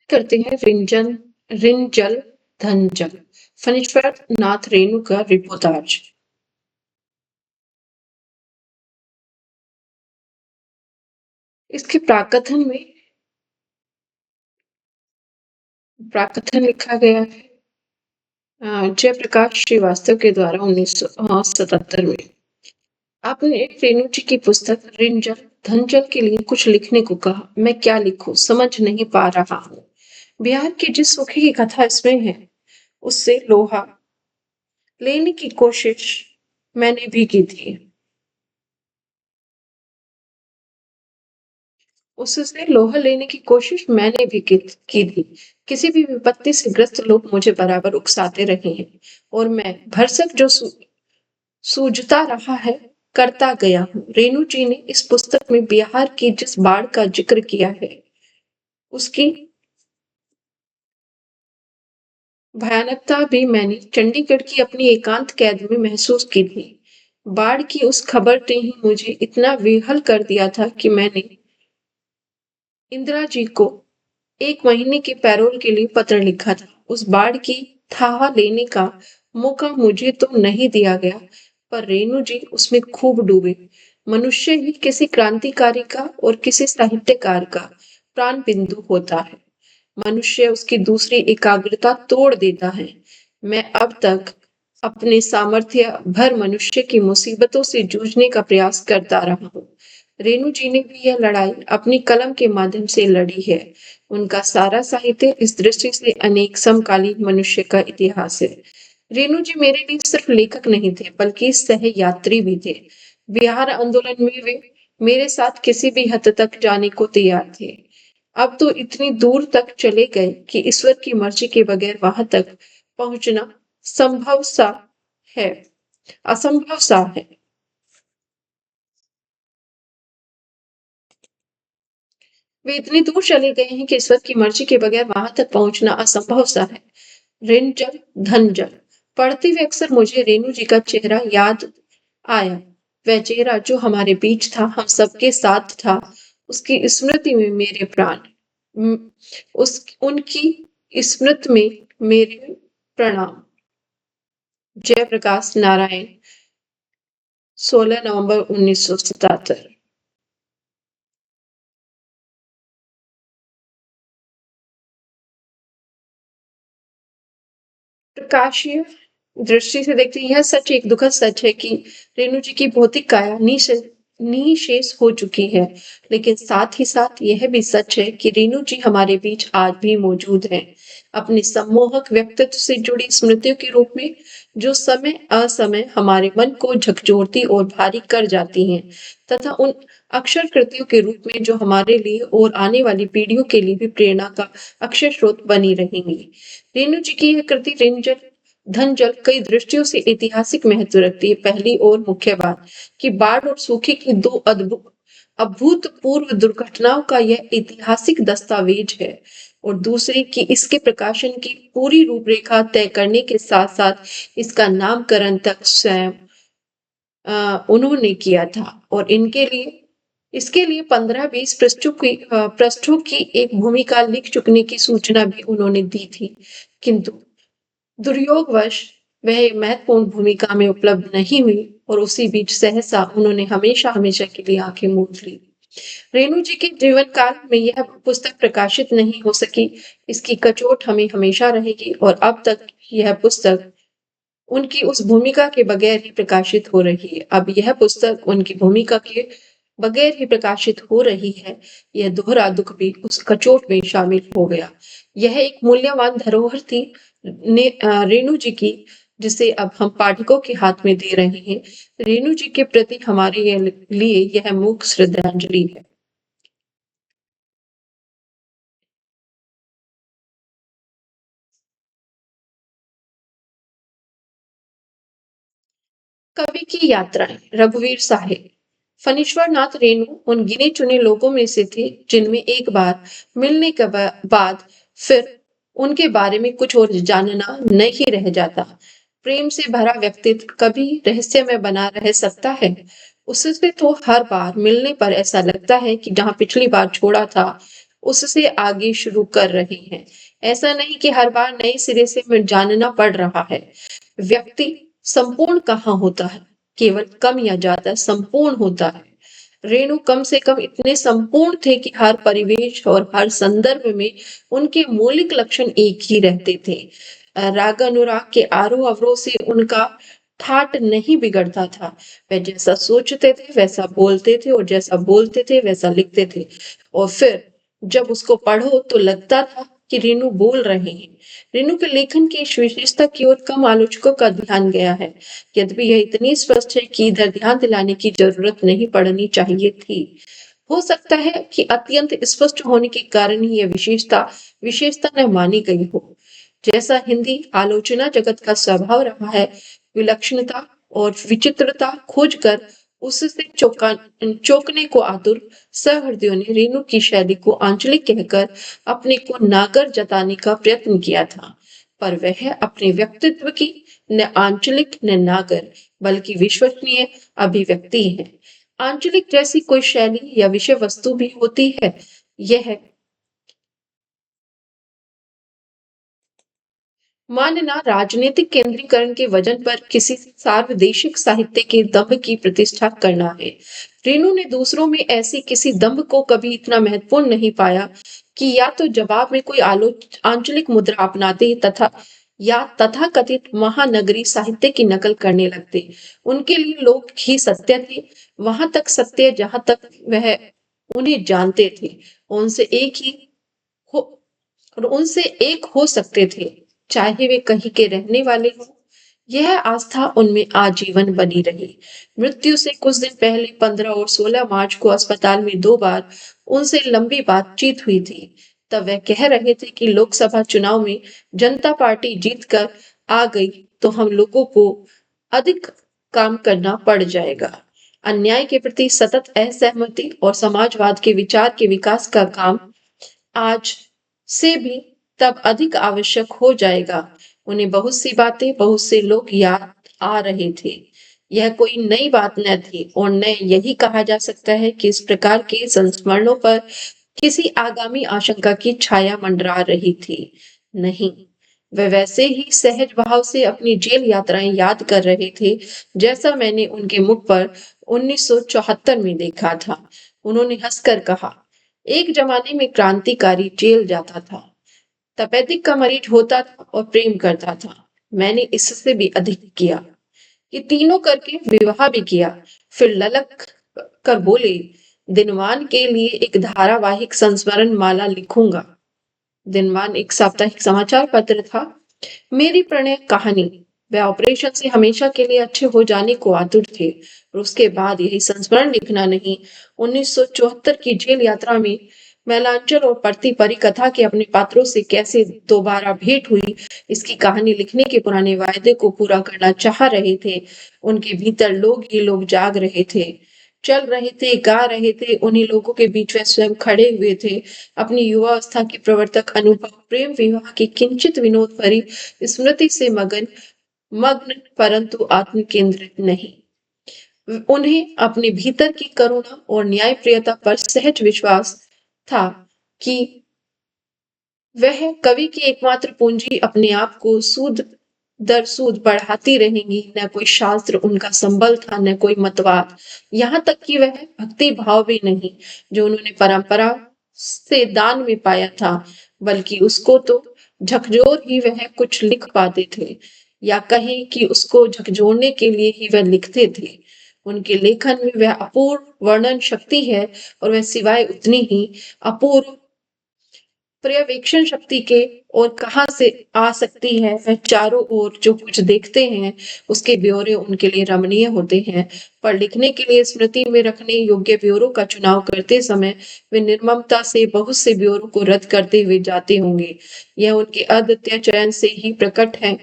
करते हैं रिंजल धनजल फणीश्वर नाथ रेणु का रिपोर्टाज। इसके प्राकथन लिखा गया है जयप्रकाश श्रीवास्तव के द्वारा 1977 में। आपने रेणु जी की पुस्तक रिंजल धनजल के लिए कुछ लिखने को कहा। मैं क्या लिखूं समझ नहीं पा रहा हूँ। बिहार की जिस सूखे की कथा इसमें है उससे लोहा लेने की कोशिश मैंने भी की थी। उससे लोहा लेने की कोशिश मैंने भी की थी। किसी भी विपत्ति से ग्रस्त लोग मुझे बराबर उकसाते रहे हैं और मैं भरसक जो सूझता रहा है करता गया हूँ। रेणु जी ने इस पुस्तक में बिहार की जिस बाढ़ का जिक्र किया है उसकी भयानकता भी मैंने चंडीगढ़ की अपनी एकांत कैद में महसूस की थी। बाढ़ की उस खबर ने ही मुझे इतना बेहाल कर दिया था कि मैंने इंदिरा जी को 1 महीने के पैरोल के लिए पत्र लिखा था। उस बाढ़ की थाह लेने का मौका मुझे तो नहीं दिया गया, पर रेणु जी उसमें खूब डूबे। मनुष्य ही किसी क्रांतिकारी का और किसी साहित्यकार का प्राण बिंदु होता है। मनुष्य उसकी दूसरी एकाग्रता तोड़ देता है। मैं अब तक अपने सामर्थ्य भर मनुष्य की मुसीबतों से जूझने का प्रयास करता रहा हूँ। रेणु जी ने भी यह लड़ाई अपनी कलम के माध्यम से लड़ी है। उनका सारा साहित्य इस दृष्टि से अनेक समकालीन मनुष्य का इतिहास है। रेणु जी मेरे लिए सिर्फ लेखक नहीं थे बल्कि सहयात्री भी थे। बिहार आंदोलन में वे मेरे साथ किसी भी हद तक जाने को तैयार थे। अब तो इतनी दूर तक चले गए कि ईश्वर की मर्जी के बगैर वहां तक पहुंचना संभव सा है असंभव सा है। वे इतनी दूर चले गए हैं कि ईश्वर की मर्जी के बगैर वहां तक पहुंचना असंभव सा है। रिंजल धनजल पढ़ते हुए अक्सर मुझे रेणु जी का चेहरा याद आया। वह चेहरा जो हमारे बीच था, हम सबके साथ था। उसकी स्मृति में मेरे प्राण उस उनकी स्मृति में मेरे प्रणाम। जयप्रकाश नारायण 16 नवंबर 1977। प्रकाशीय दृष्टि से देखते हैं यह सच एक दुखद सच है कि रेणु जी की भौतिक काया निशेष हो चुकी है, लेकिन साथ ही साथ यह भी सच है कि रेणु जी हमारे बीच आज भी मौजूद हैं, अपने सम्मोहक व्यक्तित्व से जुड़ी स्मृतियों के रूप में, जो समय असमय हमारे मन को झकझोरती और भारी कर जाती हैं, तथा उन अक्षर कृतियों के रूप में जो हमारे लिए और आने वाली पीढ़ियों के लिए भी प्रेरणा का अक्षय स्रोत बनी रहेंगी। रेणु जी की यह कृति रिंजल धनजल कई दृष्टियों से ऐतिहासिक महत्व रखती है। पहली और मुख्य बात कि बाढ़ और सूखे की दो अभूतपूर्व दुर्घटनाओं का यह ऐतिहासिक दस्तावेज है, और दूसरी कि इसके प्रकाशन की पूरी रूपरेखा तय करने के साथ साथ इसका नामकरण तक स्वयं उन्होंने किया था, और इनके लिए इसके लिए 15-20 पृष्ठों की एक भूमिका लिख चुकने की सूचना भी उन्होंने दी थी, किंतु दुर्योगवश वह महत्वपूर्ण भूमिका में उपलब्ध नहीं हुई और उसी बीच सहसा उन्होंने हमेशा हमेशा के लिए आंखें मूंद ली। रेणु जी के जीवन काल में यह पुस्तक प्रकाशित नहीं हो सकी। इसकी कचोट हमें हमेशा रहेगी और अब तक यह पुस्तक उनकी उस भूमिका के बगैर ही प्रकाशित हो रही है। अब यह पुस्तक उनकी भूमिका के बगैर ही प्रकाशित हो रही है। यह दोहरा दुख भी उस कचोट में शामिल हो गया। यह एक मूल्यवान धरोहर थी रेणु जी की, जिसे अब हम पाठकों के हाथ में दे रहे हैं। रेणु जी के प्रति हमारे लिए यह मूक श्रद्धांजलि है। कवि की यात्राएं रघुवीर साहिब फणीश्वर नाथ रेणु उन गिने चुने लोगों में से थे जिनमें एक बार मिलने के बाद फिर उनके बारे में कुछ और जानना नहीं रह जाता। प्रेम से भरा व्यक्तित्व कभी रहस्यमय बना रह सकता है। उससे तो हर बार मिलने पर ऐसा लगता है कि जहां पिछली बार छोड़ा था उससे आगे शुरू कर रहे हैं। ऐसा नहीं कि हर बार नए सिरे से जानना पड़ रहा है। व्यक्ति संपूर्ण कहाँ होता है, केवल कम या ज्यादा संपूर्ण होता है। रेणु कम से कम इतने संपूर्ण थे कि हर परिवेश और हर संदर्भ में उनके मौलिक लक्षण एक ही रहते थे। राग अनुराग के आरोह अवरोह से उनका ठाट नहीं बिगड़ता था। वे जैसा सोचते थे वैसा बोलते थे, और जैसा बोलते थे वैसा लिखते थे। और फिर जब उसको पढ़ो तो लगता था कि रेणु बोल रहे हैं। रेणु के लेखन की इस विशेषता की ओर कम आलोचकों का ध्यान गया है, यद्यपि यह इतनी स्पष्ट है कि इधर ध्यान दिलाने की जरूरत नहीं पड़नी चाहिए थी। हो सकता है कि अत्यंत स्पष्ट होने के कारण ही यह विशेषता न मानी गई हो। जैसा हिंदी आलोचना जगत का स्वभाव रहा है, विलक्षणता और विचित्रता खोजकर उससे चौंकने को आतुर सहृदयों ने रेणु की शैली को आंचलिक कहकर अपने को नागर जताने का प्रयत्न किया था। पर वह अपने व्यक्तित्व की न आंचलिक न नागर, बल्कि विश्वसनीय अभिव्यक्ति है। आंचलिक जैसी कोई शैली या विषय वस्तु भी होती है। यह मानना राजनीतिक केंद्रीकरण के वजन पर किसी सार्वदेशिक साहित्य के दम्भ की प्रतिष्ठा करना है। रेणु ने दूसरों में ऐसी किसी दम्भ को कभी इतना महत्वपूर्ण नहीं पाया कि या तो जवाब में कोई आंचलिक मुद्रा अपनाते तथा या तथाकथित महानगरी साहित्य की नकल करने लगते। उनके लिए लोग ही सत्य थे, वहां तक सत्य जहां तक वह उन्हें जानते थे। उनसे एक ही हो और उनसे एक हो सकते थे, चाहे वे कहीं के रहने वाले हों। यह आस्था उनमें आजीवन बनी रही। मृत्यु से कुछ दिन पहले 15 और 16 मार्च को अस्पताल में 2 बार उनसे लंबी बातचीत हुई थी। तब वह कह रहे थे कि लोकसभा चुनाव में जनता पार्टी जीत कर आ गई तो हम लोगों को अधिक काम करना पड़ जाएगा। अन्याय के प्रति सतत असहमति और समाजवाद के विचार के विकास का काम आज से भी तब अधिक आवश्यक हो जाएगा। उन्हें बहुत सी बातें, बहुत से लोग याद आ रहे थे। यह कोई नई बात न थी, और न यही कहा जा सकता है कि इस प्रकार के संस्मरणों पर किसी आगामी आशंका की छाया मंडरा रही थी। नहीं, वे वैसे ही सहज भाव से अपनी जेल यात्राएं याद कर रहे थे, जैसा मैंने उनके मुख पर 1974 में देखा था। उन्होंने हंसकर कहा, एक जमाने में क्रांतिकारी जेल जाता था, तपेदिक का मरीज होता था और प्रेम करता था। मैंने इससे भी अधिक किया। ये तीनों करके विवाह भी किया। फिर ललक कर बोले, दिनवान के लिए एक धारावाहिक संस्मरण माला लिखूंगा। दिनवान एक साप्ताहिक समाचार पत्र था। मेरी प्रणय कहानी। वे ऑपरेशन से हमेशा के लिए अच्छे हो जाने को आतुर थे, और उसके बाद यही संस्मरण लिखना नहीं। 1974 की जेल यात्रा में मैलांचल और पड़ती परी कथा के अपने पात्रों से कैसे दोबारा भेंट हुई, इसकी कहानी लिखने के पुराने वायदे को पूरा करना चाह रहे थे। उनके भीतर लोग ही लोग जाग रहे थे, चल रहे थे, गा रहे थे। उन्हीं लोगों के बीच वे स्वयं खड़े हुए थे, अपनी युवावस्था के प्रवर्तक अनुभव, प्रेम विवाह की किंचित विनोद भरी स्मृति से मगन मग्न, परंतु आत्म केंद्रित नहीं। उन्हें अपने भीतर की करुणा और न्यायप्रियता पर सहज विश्वास था कि वह कवि की एकमात्र पूंजी अपने आप को सूद दर सूद बढ़ाती रहेंगी। न कोई शास्त्र उनका संबल था, न कोई मतवाद, यहाँ तक कि वह भक्ति भाव भी नहीं जो उन्होंने परंपरा से दान में पाया था, बल्कि उसको तो झकझोर ही वह कुछ लिख पाते थे, या कहें कि उसको झकझोरने के लिए ही वह लिखते थे। उनके लेखन में वह अपूर्व वर्णन शक्ति है, और वह सिवाय उतनी ही अपूर्व पर्यवेक्षण शक्ति के और कहाँ से आ सकती है। वह चारों ओर जो कुछ देखते हैं उसके ब्यौरे उनके लिए रमणीय होते हैं, पर लिखने के लिए स्मृति में रखने योग्य ब्यौरों का चुनाव करते समय वे निर्ममता से बहुत से ब्यौरों को रद्द करते हुए जाते होंगे। यह उनके अद्वितीय चयन से ही प्रकट है।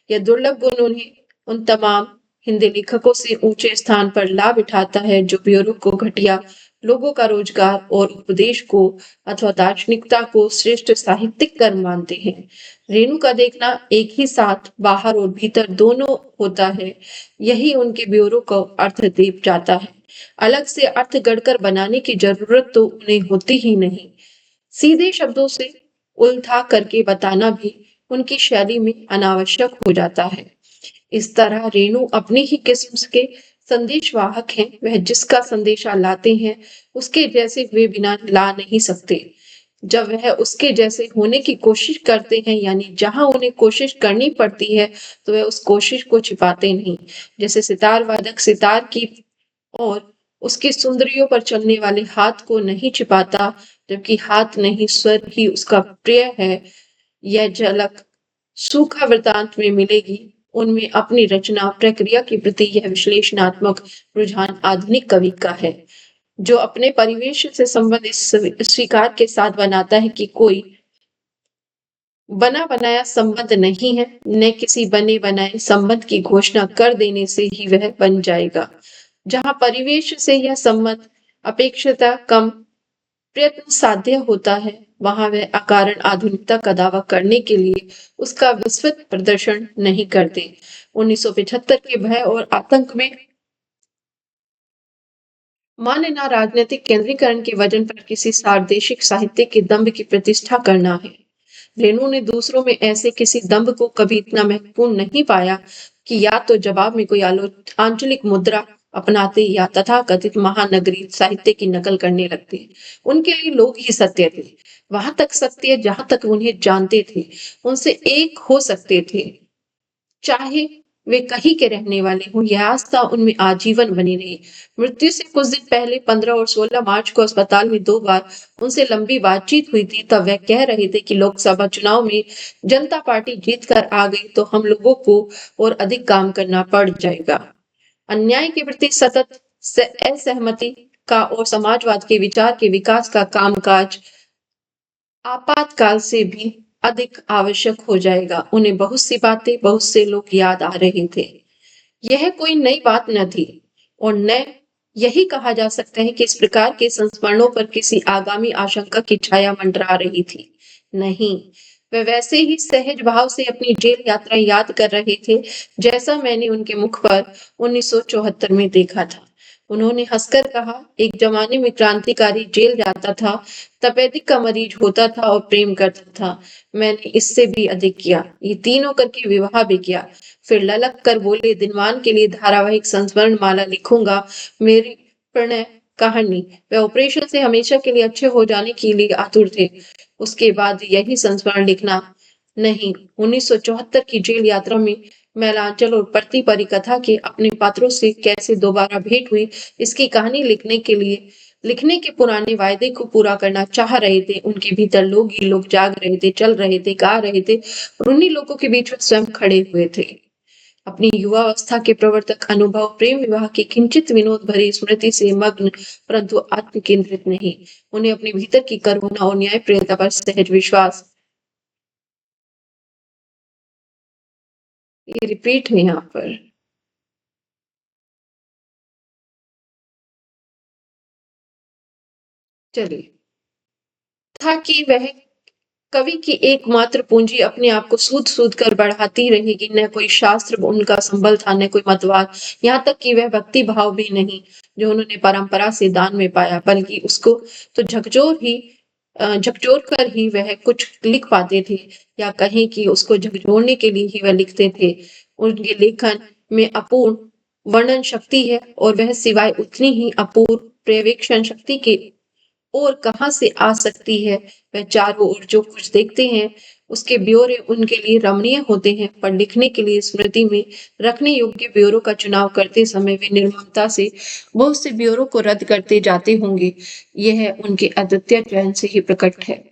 यह दुर्लभ गुण उन्हें उन तमाम हिंदी लेखकों से ऊंचे स्थान पर ला बिठाता है जो ब्यूरो को घटिया लोगों का रोजगार और उपदेश को अथवा दार्शनिकता को श्रेष्ठ साहित्यिक कर्म मानते हैं। रेणु का देखना एक ही साथ बाहर और भीतर दोनों होता है, यही उनके ब्यूरो को अर्थ दे जाता है। अलग से अर्थ गढ़कर बनाने की जरूरत तो उन्हें होती ही नहीं। सीधे शब्दों से उलझा करके बताना भी उनकी शैली में अनावश्यक हो जाता है। इस तरह रेणु अपनी ही किस्म के संदेशवाहक हैं। वह जिसका संदेशा लाते हैं उसके जैसे हुए बिना ला नहीं सकते। जब वह उसके जैसे होने की कोशिश करते हैं, यानी जहां उन्हें कोशिश करनी पड़ती है, तो वह उस कोशिश को छिपाते नहीं। जैसे सितार वादक सितार की और उसकी सुंदरियों पर चलने वाले हाथ को नहीं छिपाता, जबकि हाथ नहीं स्वर ही उसका प्रिय है। यह झलक सूखा वृतांत में मिलेगी। उनमें अपनी रचना प्रक्रिया के प्रति यह विश्लेषणात्मक रुझान आधुनिक कवि का है, जो अपने परिवेश से संबंधित स्वीकार के साथ बनाता है कि कोई बना बनाया संबंध नहीं है, न किसी बने बनाए संबंध की घोषणा कर देने से ही वह बन जाएगा। जहां परिवेश से यह संबंध अपेक्षता कम प्रयत्न साध्य होता है, वहां वह अकारण आधुनिकता का दावा करने के लिए उसका विस्तृत प्रदर्शन नहीं करते। 1975 के भय और आतंक में मानना राजनीतिक केंद्रीकरण के वजन पर किसी सार्वदेशिक साहित्य के दम्भ की प्रतिष्ठा करना है। रेणु ने दूसरों में ऐसे किसी दम्भ को कभी इतना महत्वपूर्ण नहीं पाया कि या तो जवाब में कोई आंचलिक मुद्रा अपनाते या तथाकथित महानगरी साहित्य की नकल करने लगते। उनके लिए लोग ही सत्य थे, वहां तक सत्य जहां तक उन्हें जानते थे उनसे एक हो सकते थे, चाहे वे कहीं के रहने वाले हों। यह आस्था उनमें आजीवन बनी रही। मृत्यु से कुछ दिन पहले 15 और 16 मार्च को अस्पताल में 2 बार उनसे लंबी बातचीत हुई थी। तब वह कह रहे थे कि लोकसभा चुनाव में जनता पार्टी जीत कर आ गई तो हम लोगों को और अधिक काम करना पड़ जाएगा। अन्याय के प्रति सतत असहमति का और समाजवाद के विचार के विकास का कामकाज आपातकाल से भी अधिक आवश्यक हो जाएगा। उन्हें बहुत सी बातें बहुत से लोग याद आ रहे थे। यह कोई नई बात न थी और न यही कहा जा सकता है कि इस प्रकार के संस्मरणों पर किसी आगामी आशंका की छाया मंडरा रही थी। नहीं, वे वैसे ही सहज भाव से अपनी जेल यात्रा याद कर रहे थे जैसा मैंने उनके मुख पर 1974 में देखा था। उन्होंने हंसकर कहा, एक जमाने में क्रांतिकारी जेल जाता था, तपेदिक का मरीज होता था और प्रेम करता था। मैंने इससे भी अधिक किया, ये तीनों करके विवाह भी किया। फिर ललक कर बोले, दिनमान के लिए धारावाहिक संस्मरण माला लिखूंगा, मेरी प्रणय कहानी। वे ऑपरेशन से हमेशा के लिए अच्छे हो जाने के लिए आतुर थे। उसके बाद यही संस्मरण लिखना। नहीं, 1974 की जेल यात्रा में मैलांचल और प्रति परिकथा के अपने पात्रों से कैसे दोबारा भेंट हुई, इसकी कहानी लिखने के पुराने वायदे को पूरा करना चाह रहे थे। उनके भीतर लोग ही लोग जाग रहे थे, चल रहे थे, गा रहे थे और उन्हीं लोगों के बीच में स्वयं खड़े हुए थे। अपनी युवावस्था के प्रवर्तक अनुभव प्रेम विवाह की किंचित विनोद भरी स्मृति से मग्न, परंतु आत्म केंद्रित नहीं। उन्हें अपने भीतर की करुणा और न्यायप्रियता पर सहज विश्वास। ये रिपीट है यहाँ पर। चलिए, था कि वह कवि की एकमात्र पूंजी अपने आप को सूद सूद कर बढ़ाती रहेगी। न कोई शास्त्र उनका संबल था, न कोई मतवाद, यहाँ तक कि वह भक्ति भाव भी नहीं जो उन्होंने परंपरा से दान में पाया, बल्कि उसको तो झकझोर कर ही वह कुछ लिख पाते थे, या कहें कि उसको झकझोरने के लिए ही वह लिखते थे। उनके लेखन में अपूर्ण वर्णन शक्ति है और वह सिवाय उतनी ही अपूर्व पर्यवेक्षण शक्ति के और कहाँ से आ सकती है। वह चारों ओर जो कुछ देखते हैं उसके ब्यौरे उनके लिए रमणीय होते हैं, पर लिखने के लिए स्मृति में रखने योग्य ब्यौरों का चुनाव करते समय वे निर्ममता से बहुत से ब्यौरों को रद्द करते जाते होंगे। यह उनके अद्वितीय चयन से ही प्रकट है।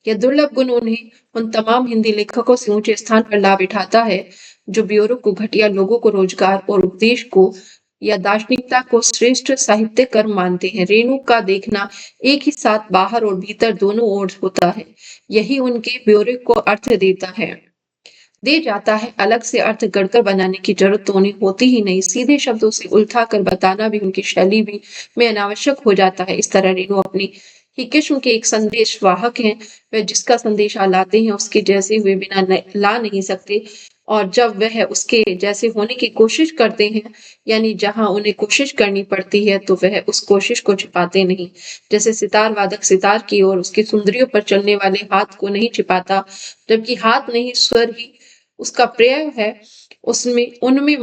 यह दुर्लभ गुण उन्हें उन तमाम हिंदी लेखकों से ऊंचे स्थान पर ला बिठाता है जो ब्यूरो को घटिया लोगों को रोजगार और उपदेश को या दार्शनिकता को श्रेष्ठ साहित्य कर्म मानते हैं। रेणु का देखना एक ही साथ बाहर और भीतर दोनों ओर होता है। यही उनके ब्यौरे को अर्थ दे जाता है। अलग से अर्थ गढ़कर बनाने की जरूरत तो उन्हें होती ही नहीं। सीधे शब्दों से उल्था कर बताना भी उनकी शैली भी में अनावश्यक हो जाता है। इस तरह रेणु अपनी ही किस्म के एक संदेश वाहक हैं। वह जिसका संदेश लाते हैं उसके जैसे हुए बिना ला नहीं सकते। और जब वह उसके जैसे होने की कोशिश करते हैं, यानी जहाँ उन्हें कोशिश करनी पड़ती है, तो वह उस कोशिश को छिपाते नहीं। जैसे सितार वादक सितार की ओर उसकी सुंदरियों पर चलने वाले हाथ को नहीं छिपाता, जबकि हाथ नहीं स्वर ही उसका प्रेय है, उसमें उनमें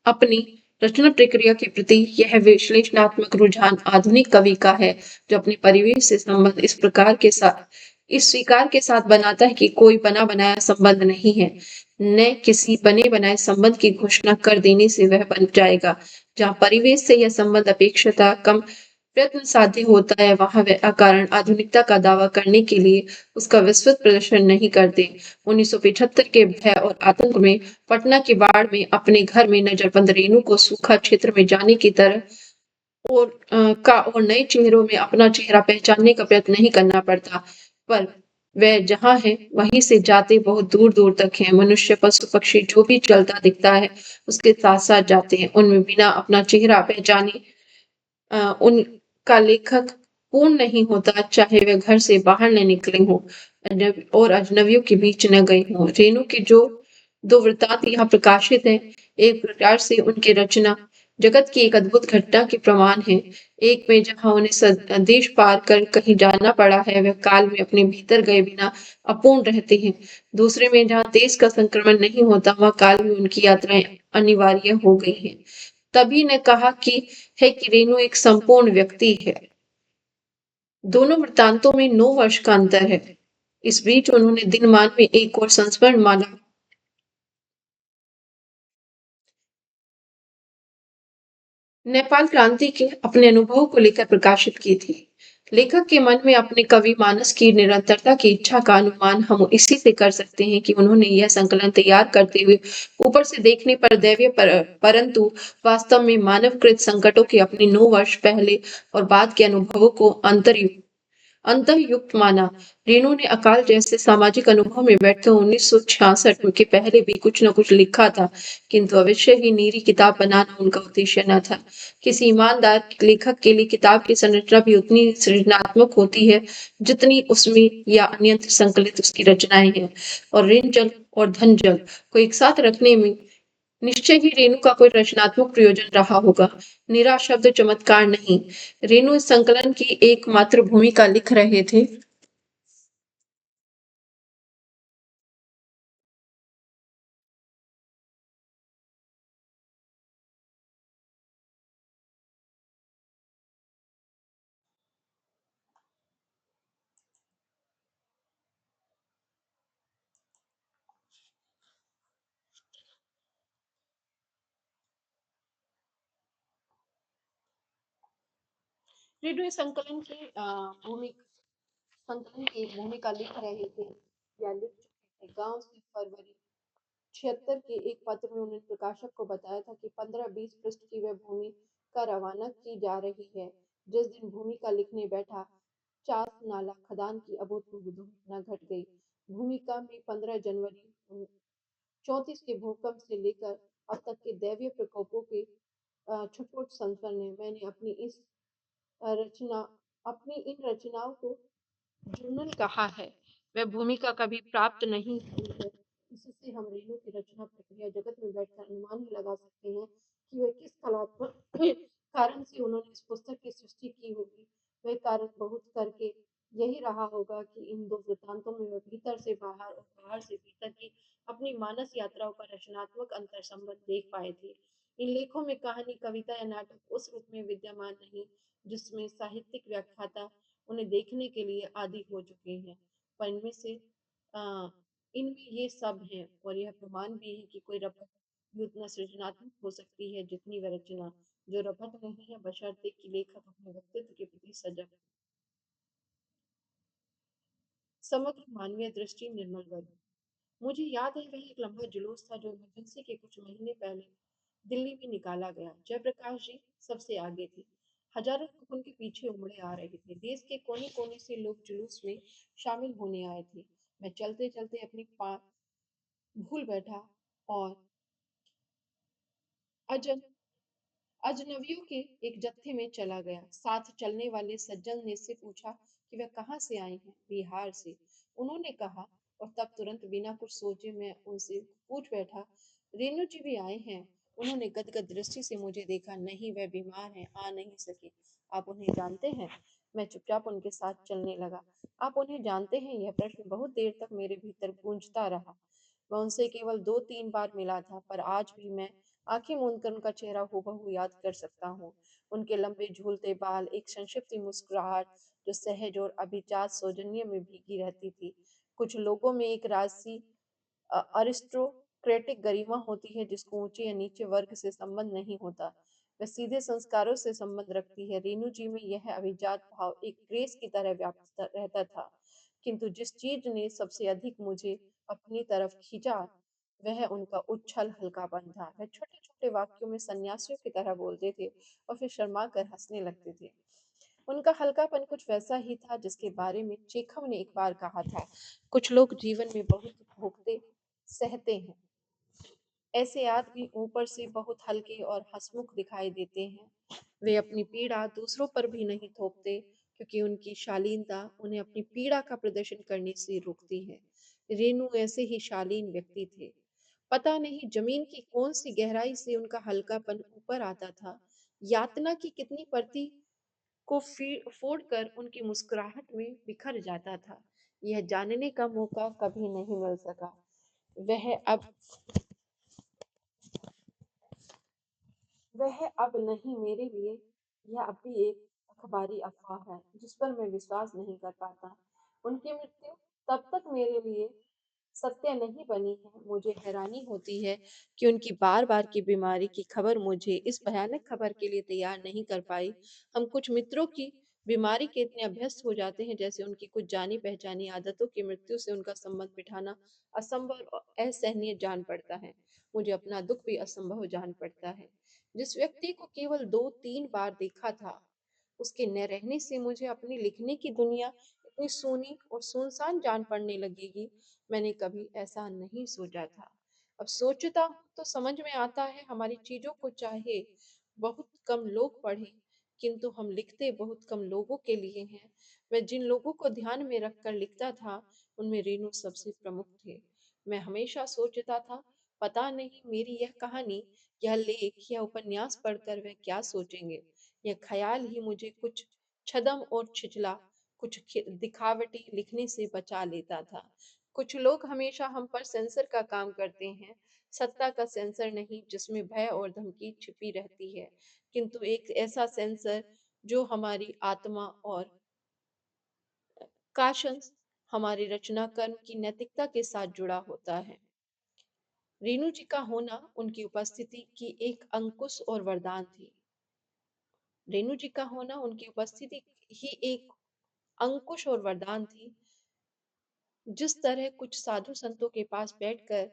अपनी रचना प्रक्रिया के प्रति यह विश्लेषणात्मक रुझान आधुनिक कवि का है, जो अपने परिवेश से संबंध इस स्वीकार के साथ बनाता है कि कोई बना बनाया संबंध नहीं है, न किसी बने बनाए संबंध की घोषणा कर देने से वह बन जाएगा। जहाँ परिवेश से यह संबंध अपेक्षता कम प्रयत्न साध्य होता है, वहां वे अकारण आधुनिकता का दावा करने के लिए उसका विस्तृत प्रदर्शन नहीं करते। 1975 के भय और आतंक में पटना की बाढ़ में अपने घर में नजरबंद रेणु को सूखा क्षेत्र में जाने की तरह और नए चेहरों में अपना चेहरा पहचानने का प्रयत्न नहीं करना पड़ता, पर वह जहाँ है वहीं से जाते बहुत दूर दूर तक हैं। मनुष्य पशु पक्षी जो भी चलता दिखता है उसके साथ साथ जाते हैं, उनमें बिना अपना चेहरा पहचाने उनका लेखक पूर्ण नहीं होता, चाहे वे घर से बाहर न निकले हों और अजनबियों के बीच न गए हों। रेणु के जो दो वृत्तांत यहाँ प्रकाशित हैं, एक प्रकार से उनकी रचना जगत की एक अद्भुत घटना के प्रमाण है। एक में जहाँ उन्हें देश पार कर कहीं जाना पड़ा है, वह काल में अपने भीतर गए बिना अपूर्ण रहते हैं। दूसरे में जहाँ देश का संक्रमण नहीं होता, वहाँ काल में उनकी यात्राएं अनिवार्य हो गई हैं। तभी ने कहा कि रेणु एक संपूर्ण व्यक्ति है। दोनों वृत्तांतों में 9 वर्ष का अंतर है। इस बीच उन्होंने दिनमान में एक और संस्मरण माला नेपाल क्रांति के अपने अनुभवों को लेकर प्रकाशित की थी। लेखक के मन में अपने कवि मानस की निरंतरता की इच्छा का अनुमान हम इसी से कर सकते हैं कि उन्होंने यह संकलन तैयार करते हुए ऊपर से देखने पर परंतु वास्तव में मानवकृत संकटों के अपने 9 वर्ष पहले और बाद के अनुभवों को अंतर्युक्त माना। रेणु ने अकाल जैसे सामाजिक अनुभव में बैठकर 1966 के पहले भी कुछ न कुछ लिखा था, किंतु अवश्य ही नीरी किताब बनाना उनका उद्देश्य न था। किसी ईमानदार लेखक के लिए किताब की संरचना भी उतनी सृजनात्मक होती है जितनी उसमें या अन्यत्र संकलित उसकी रचनाएं हैं, और ऋण जल और धन जल को एक साथ रखने में निश्चय ही रेणु का कोई रचनात्मक प्रयोजन रहा होगा, निरा शब्द चमत्कार नहीं। रेणु इस संकलन की एकमात्र भूमिका लिख रहे थे। रेणु इस संकलन की एक भूमिका लिख रहे थे या लिख चुके थे। गांव से फरवरी 76 के एक पत्र में उन्होंने प्रकाशक को बताया था कि 15-20 पृष्ठ की वह भूमिका रवाना की जा रही है। जिस दिन भूमिका लिखने बैठा, चास नाला खदान की अभूतपूर्व दुर्घटना घट गई। भूमिका में 15 जनवरी 34 के भूकंप से लेकर अब तक के दैवीय प्रकोपों के छुटपुट संस्मरण है। मैंने रचना अपनी इन रचनाओं को जर्नल कहा है। वह भूमिका कभी प्राप्त नहीं हुई है। इससे हम रेणु की रचना प्रक्रिया जगत में बैठकर अनुमान ही लगा सकते हैं कि वह किस कलात्मक कारण से उन्होंने इस पुस्तक की सृष्टि की होगी। वह कारण बहुत करके यही रहा होगा कि इन दो वृत्तांतों में वह भीतर से बाहर और बाहर से भीतर की अपनी मानस यात्राओं का रचनात्मक अंतर संबंध देख पाए थे। इन लेखों में कहानी, कविता या नाटक उस रूप में विद्यमान नहीं जिसमें साहित्यिक व्याख्याता उन्हें देखने के लिए आदि हो चुके हैं, पर आ, इनमें ये सब है, और यह प्रमाण भी है कि कोई रपट भी उतना सृजनात्मक हो सकती है जितनी वह रचना, जो रपट नहीं है बशर्ते कि लेखक अपने व्यक्तित्व के प्रति सजग। समग्र मानवीय दृष्टि, निर्मल वर्ग। मुझे याद है वह एक लंबा जुलूस था जो इमरजेंसी के कुछ महीने पहले दिल्ली में निकाला गया। जयप्रकाश जी सबसे आगे थे। हजारों लोग उनके पीछे उमड़े आ रहे थे। देश के कोने कोने से लोग जुलूस में शामिल होने आए थे। मैं चलते चलते अपनी पा भूल बैठा और अजन अजनबियों के एक जत्थे में चला गया। साथ चलने वाले सज्जन ने से पूछा कि वह कहाँ से आए हैं। बिहार से। उन्होंने कहा और तब तुरंत बिना कुछ सोचे मैं उनसे पूछ बैठा, रेणु जी भी आए हैं? उन्होंने गदगद दृष्टि से मुझे देखा। नहीं, वह बीमार हैं, आ नहीं सके। आप उन्हें जानते हैं? मैं चुपचाप उनके साथ चलने लगा। आप उन्हें जानते हैं? यह प्रश्न बहुत देर तक मेरे भीतर गूंजता रहा। मैं उनसे केवल 2-3 बार मिला था, पर आज भी मैं आंखें मूंद कर उनका चेहरा हूबहू याद कर सकता हूँ। उनके लंबे झूलते बाल, एक संक्षिप्त मुस्कुराहट जो सहज और अभिजात सौजन्य में भीगी रहती थी। कुछ लोगों में एक राजसी अरिस्टोक्रेटिक गरिमा होती है जिसको ऊंचे या नीचे वर्ग से संबंध नहीं होता, वह सीधे संस्कारों से संबंध रखती है। रेणु जी में यह अभिजात भाव एक ग्रेस की तरह व्याप्त रहता था, किंतु जिस चीज ने सबसे अधिक मुझे अपनी तरफ खींचा वह उनका उच्छल हल्कापन था। वह छोटे छोटे वाक्यों में सन्यासियों की तरह बोलते थे और फिर शर्मा कर हंसने लगते थे। उनका हल्कापन कुछ वैसा ही था जिसके बारे में चेखव ने एक बार कहा था, कुछ लोग जीवन में बहुत भोगते सहते हैं, ऐसे आदमी ऊपर से बहुत हल्के और हंसमुख दिखाई देते हैं। वे अपनी पीड़ा दूसरों पर भी नहीं थोपते, क्योंकि उनकी शालीनता उन्हें अपनी पीड़ा का प्रदर्शन करने से रोकती है। रेणु ऐसे ही शालीन व्यक्ति थे। पता नहीं जमीन की कौन सी गहराई से उनका हल्कापन ऊपर आता था। यातना की कितनी परती को फोड़ कर उनकी मुस्कुराहट में बिखर जाता था। यह जानने का मौका कभी नहीं मिल सका। वह अब वह अब नहीं मेरे लिए, यह अब भी एक अखबारी अफवाह है जिस पर मैं विश्वास नहीं कर पाता। उनकी मृत्यु तब तक मेरे लिए सत्य नहीं बनी है। मुझे हैरानी होती है कि उनकी बार बार की बीमारी की खबर मुझे इस भयानक खबर के लिए तैयार नहीं कर पाई। हम कुछ मित्रों की बीमारी के इतने अभ्यस्त हो जाते हैं जैसे उनकी कुछ जानी पहचानी आदतों की मृत्यु से उनका संबंध बिठाना असंभव और असहनीय जान पड़ता है। मुझे अपना दुख भी असंभव जान पड़ता है। जिस व्यक्ति को केवल 2-3 बार देखा था, उसके न रहने से मुझे अपनी लिखने की दुनिया इतनी सूनी और सुनसान जान पड़ने लगेगी, मैंने कभी ऐसा नहीं सोचा था। अब सोचता हूँ तो समझ में आता है, हमारी चीजों को चाहे बहुत कम लोग पढ़ें, किंतु हम लिखते बहुत कम लोगों के लिए हैं। मैं जिन लोगों को ध्यान में रखकर लिखता था, उनमें रेणु सबसे प्रमुख थे। मैं हमेशा सोचता था, पता नहीं मेरी यह कहानी, यह लेख या उपन्यास पढ़कर वे क्या सोचेंगे। यह ख्याल ही मुझे कुछ छदम और छिचला, कुछ दिखावटी लिखने से बचा लेता था। कुछ लोग हमेशा हम पर सेंसर का काम करते हैं, सत्ता का सेंसर नहीं जिसमें भय और धमकी छिपी रहती है, किंतु एक ऐसा सेंसर जो हमारी आत्मा और काशंस हमारे रचना कर्म की नैतिकता के साथ जुड़ा होता है। रेणु जी का होना उनकी उपस्थिति की एक अंकुश और वरदान थी। रेणु जी का होना उनकी उपस्थिति ही एक अंकुश और वरदान थी। जिस तरह कुछ साधु संतों के पास बैठकर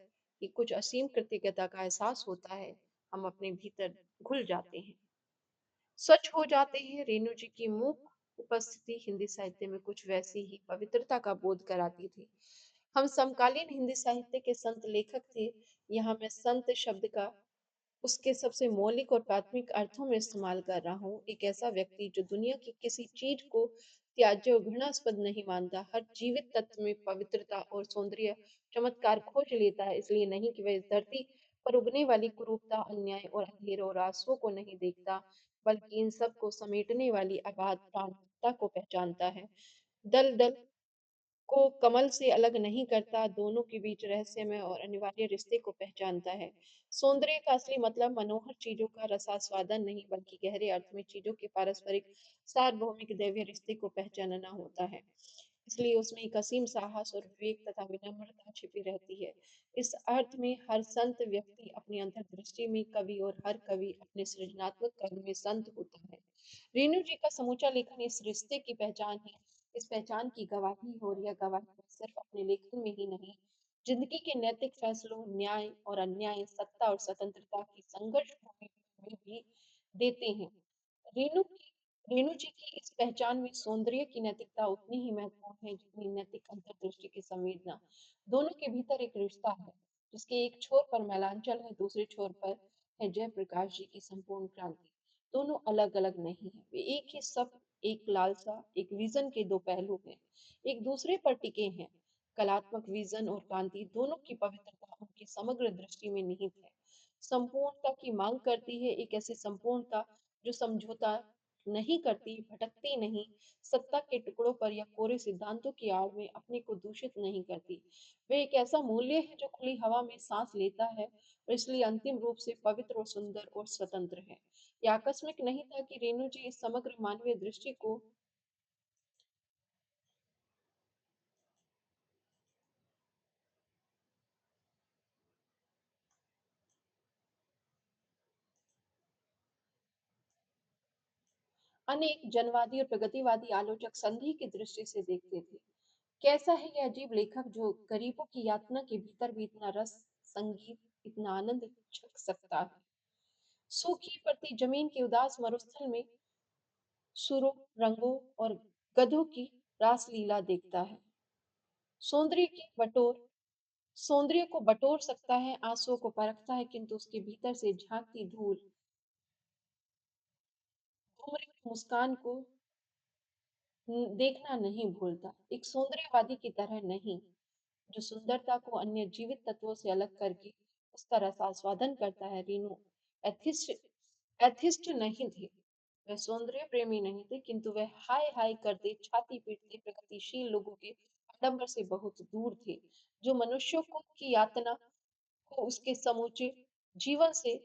कि कुछ असीम कृतज्ञता का एहसास होता है, हम अपने भीतर घुल जाते हैं, स्वच्छ हो जाते हैं। रेणु जी की मूक उपस्थिति हिंदी साहित्य में कुछ वैसी ही पवित्रता का बोध कराती थी। हम समकालीन हिंदी साहित्य के संत लेखक थे। यहाँ मैं संत शब्द का उसके सबसे मौलिक और प्राथमिक अर्थों में इस्तेमाल कर रहा हूँ। एक ऐसा व्यक्ति जो दुनिया की किसी चीज को त्याज्य और घृणास्पद नहीं मानता, हर जीवित तत्व में पवित्रता और सौंदर्य चमत्कार खोज लेता है। इसलिए नहीं कि वह इस धरती पर उगने वाली कुरूपता, अन्याय और अंधेर और आंसुओं को नहीं देखता, बल्कि इन सब को समेटने वाली अगाध प्राणता को पहचानता है। दल दल को कमल से अलग नहीं करता, दोनों के बीच रहस्यमय और अनिवार्य रिश्ते को पहचानता है। सौंदर्य का असली मतलब मनोहर चीजों का रसास्वादन नहीं, बल्कि गहरे अर्थ में चीजों के पारस्परिक सार्वभौमिक दैवीय रिश्ते को पहचानना होता है। इसलिए उसमें एक असीम साहस और विवेक तथा विनम्रता छिपी रहती है। इस अर्थ में हर संत व्यक्ति अपनी अंतर्दृष्टि में कवि और हर कवि अपने सृजनात्मक कर्म में संत होता है। रेणु जी का समूचा लेखन इस रिश्ते की पहचान है, इस पहचान की गवाही है, और यह गवाही वो सिर्फ अपने लेखन में ही नहीं, जिंदगी के नैतिक फैसलों, न्याय और अन्याय, सत्ता और स्वतंत्रता की संघर्ष भूमि में भी देते हैं। रेणु की रेणु जी की इस पहचान में सौंदर्य की नैतिकता उतनी ही महत्वपूर्ण है जितनी नैतिक अंतर्दृष्टि की संवेदना। दोनों के भीतर एक रिश्ता है जिसके एक छोर पर मैलांचल है, दूसरे छोर पर है जयप्रकाश जी की संपूर्ण क्रांति। दोनों अलग अलग नहीं है, वे एक ही सब, एक लालसा, एक विजन के दो पहलू हैं, एक दूसरे पर टिके हैं। कलात्मक विजन और क्रांति दोनों की पवित्रता उनकी समग्र दृष्टि में निहित है। संपूर्णता की मांग करती है, एक ऐसी संपूर्णता जो समझौता नहीं करती, भटकती नहीं, सत्ता के टुकड़ों पर या कोरे सिद्धांतों की आड़ में अपने को दूषित नहीं करती। वे एक ऐसा मूल्य है जो खुली हवा में सांस लेता है और इसलिए अंतिम रूप से पवित्र और सुंदर और स्वतंत्र है। यह आकस्मिक नहीं था कि रेणु जी इस समग्र मानवीय दृष्टि को अनेक जनवादी और प्रगतिवादी आलोचक संधि की दृष्टि से देखते थे। कैसा है यह अजीब लेखक जो गरीबों की यातना के भीतर भी इतना रस, संगीत, इतना आनंद छक सकता है। सूखी पड़ती जमीन के उदास मरुस्थल में सुरों, रंगों और गधों की रासलीला देखता है। सौंदर्य की बटोर सौंदर्य को बटोर सकता है, आंसुओं को परखता है, किंतु उसके भीतर से झांकती धूम्र की मुस्कान को देखना नहीं भूलता। एक सौंदर्यवादी की तरह नहीं, जो सुंदरता को अन्य जीवित तत्वों से अलग करके उसका रसास्वादन करता है। रीनू एथिस्ट एथिस्ट नहीं थे, वह सौंदर्य प्रेमी नहीं थे, किंतु वह हाय हाय करते छाती पीटते प्रगतिशील लोगों के आडंबर से बहुत दूर थे, जो मनुष्यों को की यातना को उसके समूचे जीवन से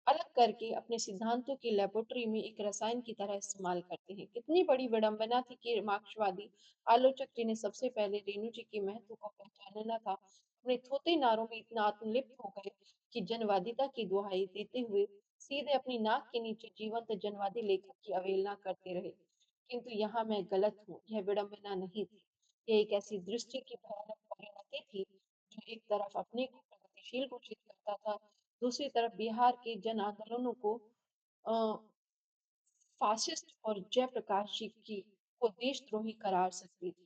अलग करके अपने सिद्धांतों की लेबोरेटरी में एक रसायन की तरह इस्तेमाल करते हैं। कितनी बड़ी विडंबना थी कि मार्क्सवादी आलोचक, जिन्हें सबसे पहले रेणु जी के महत्व को पहचानना था, अपने थोथे नारों में इतना आत्मलिप्त हो गए कि जनवादिता की दुहाई देते हुए सीधे अपनी नाक के नीचे जीवंत जनवादी लेखक की अवहेलना करते रहे। किंतु यहाँ मैं गलत हूँ, यह विडंबना नहीं थी। यह एक ऐसी दृष्टि की भयानक परिणति थी जो एक तरफ अपने को प्रगतिशील घोषित करता था, दूसरी तरफ बिहार के जन आंदोलनों को अ, फासिस्ट और जयप्रकाश जी की को देशद्रोही करार सकती थी।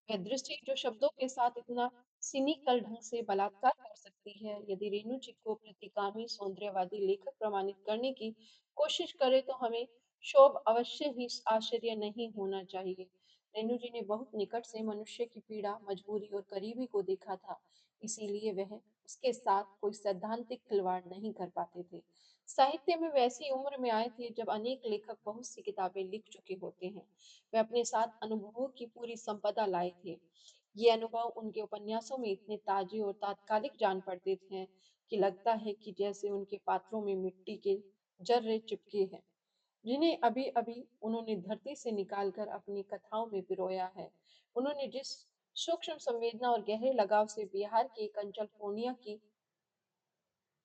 वह दृष्टि जो शब्दों के साथ इतना सिनिकल ढंग से बलात्कार कर सकती है, यदि रेणु जी को प्रतिगामी सौंदर्यवादी लेखक प्रमाणित करने की कोशिश करे तो हमें शोभ अवश्य ही आश्चर्य नहीं होना चाहिए। रेणु जी ने बहुत निकट से मनुष्य की पीड़ा, मजबूरी और गरीबी को देखा था, इसीलिए वह उसके साथ कोई सैद्धांतिक खिलवाड़ नहीं कर पाते थे। साहित्य में वैसी उम्र में आए थे जब अनेक लेखक बहुत सी किताबें लिख चुके होते हैं। वे अपने साथ अनुभवों की पूरी संपदा लाए थे। ये अनुभव उनके उपन्यासों में इतने ताजे और तात्कालिक जान पड़ते थे कि लगता है कि जैसे उनके पात्रों में मिट्टी के जर्रे चिपके हैं, जिन्हें अभी अभी उन्होंने धरती से निकालकर अपनी कथाओं में पिरोया है। उन्होंने जिस सूक्ष्म संवेदना और गहरे लगाव से बिहार की एक अंचल पूर्णिया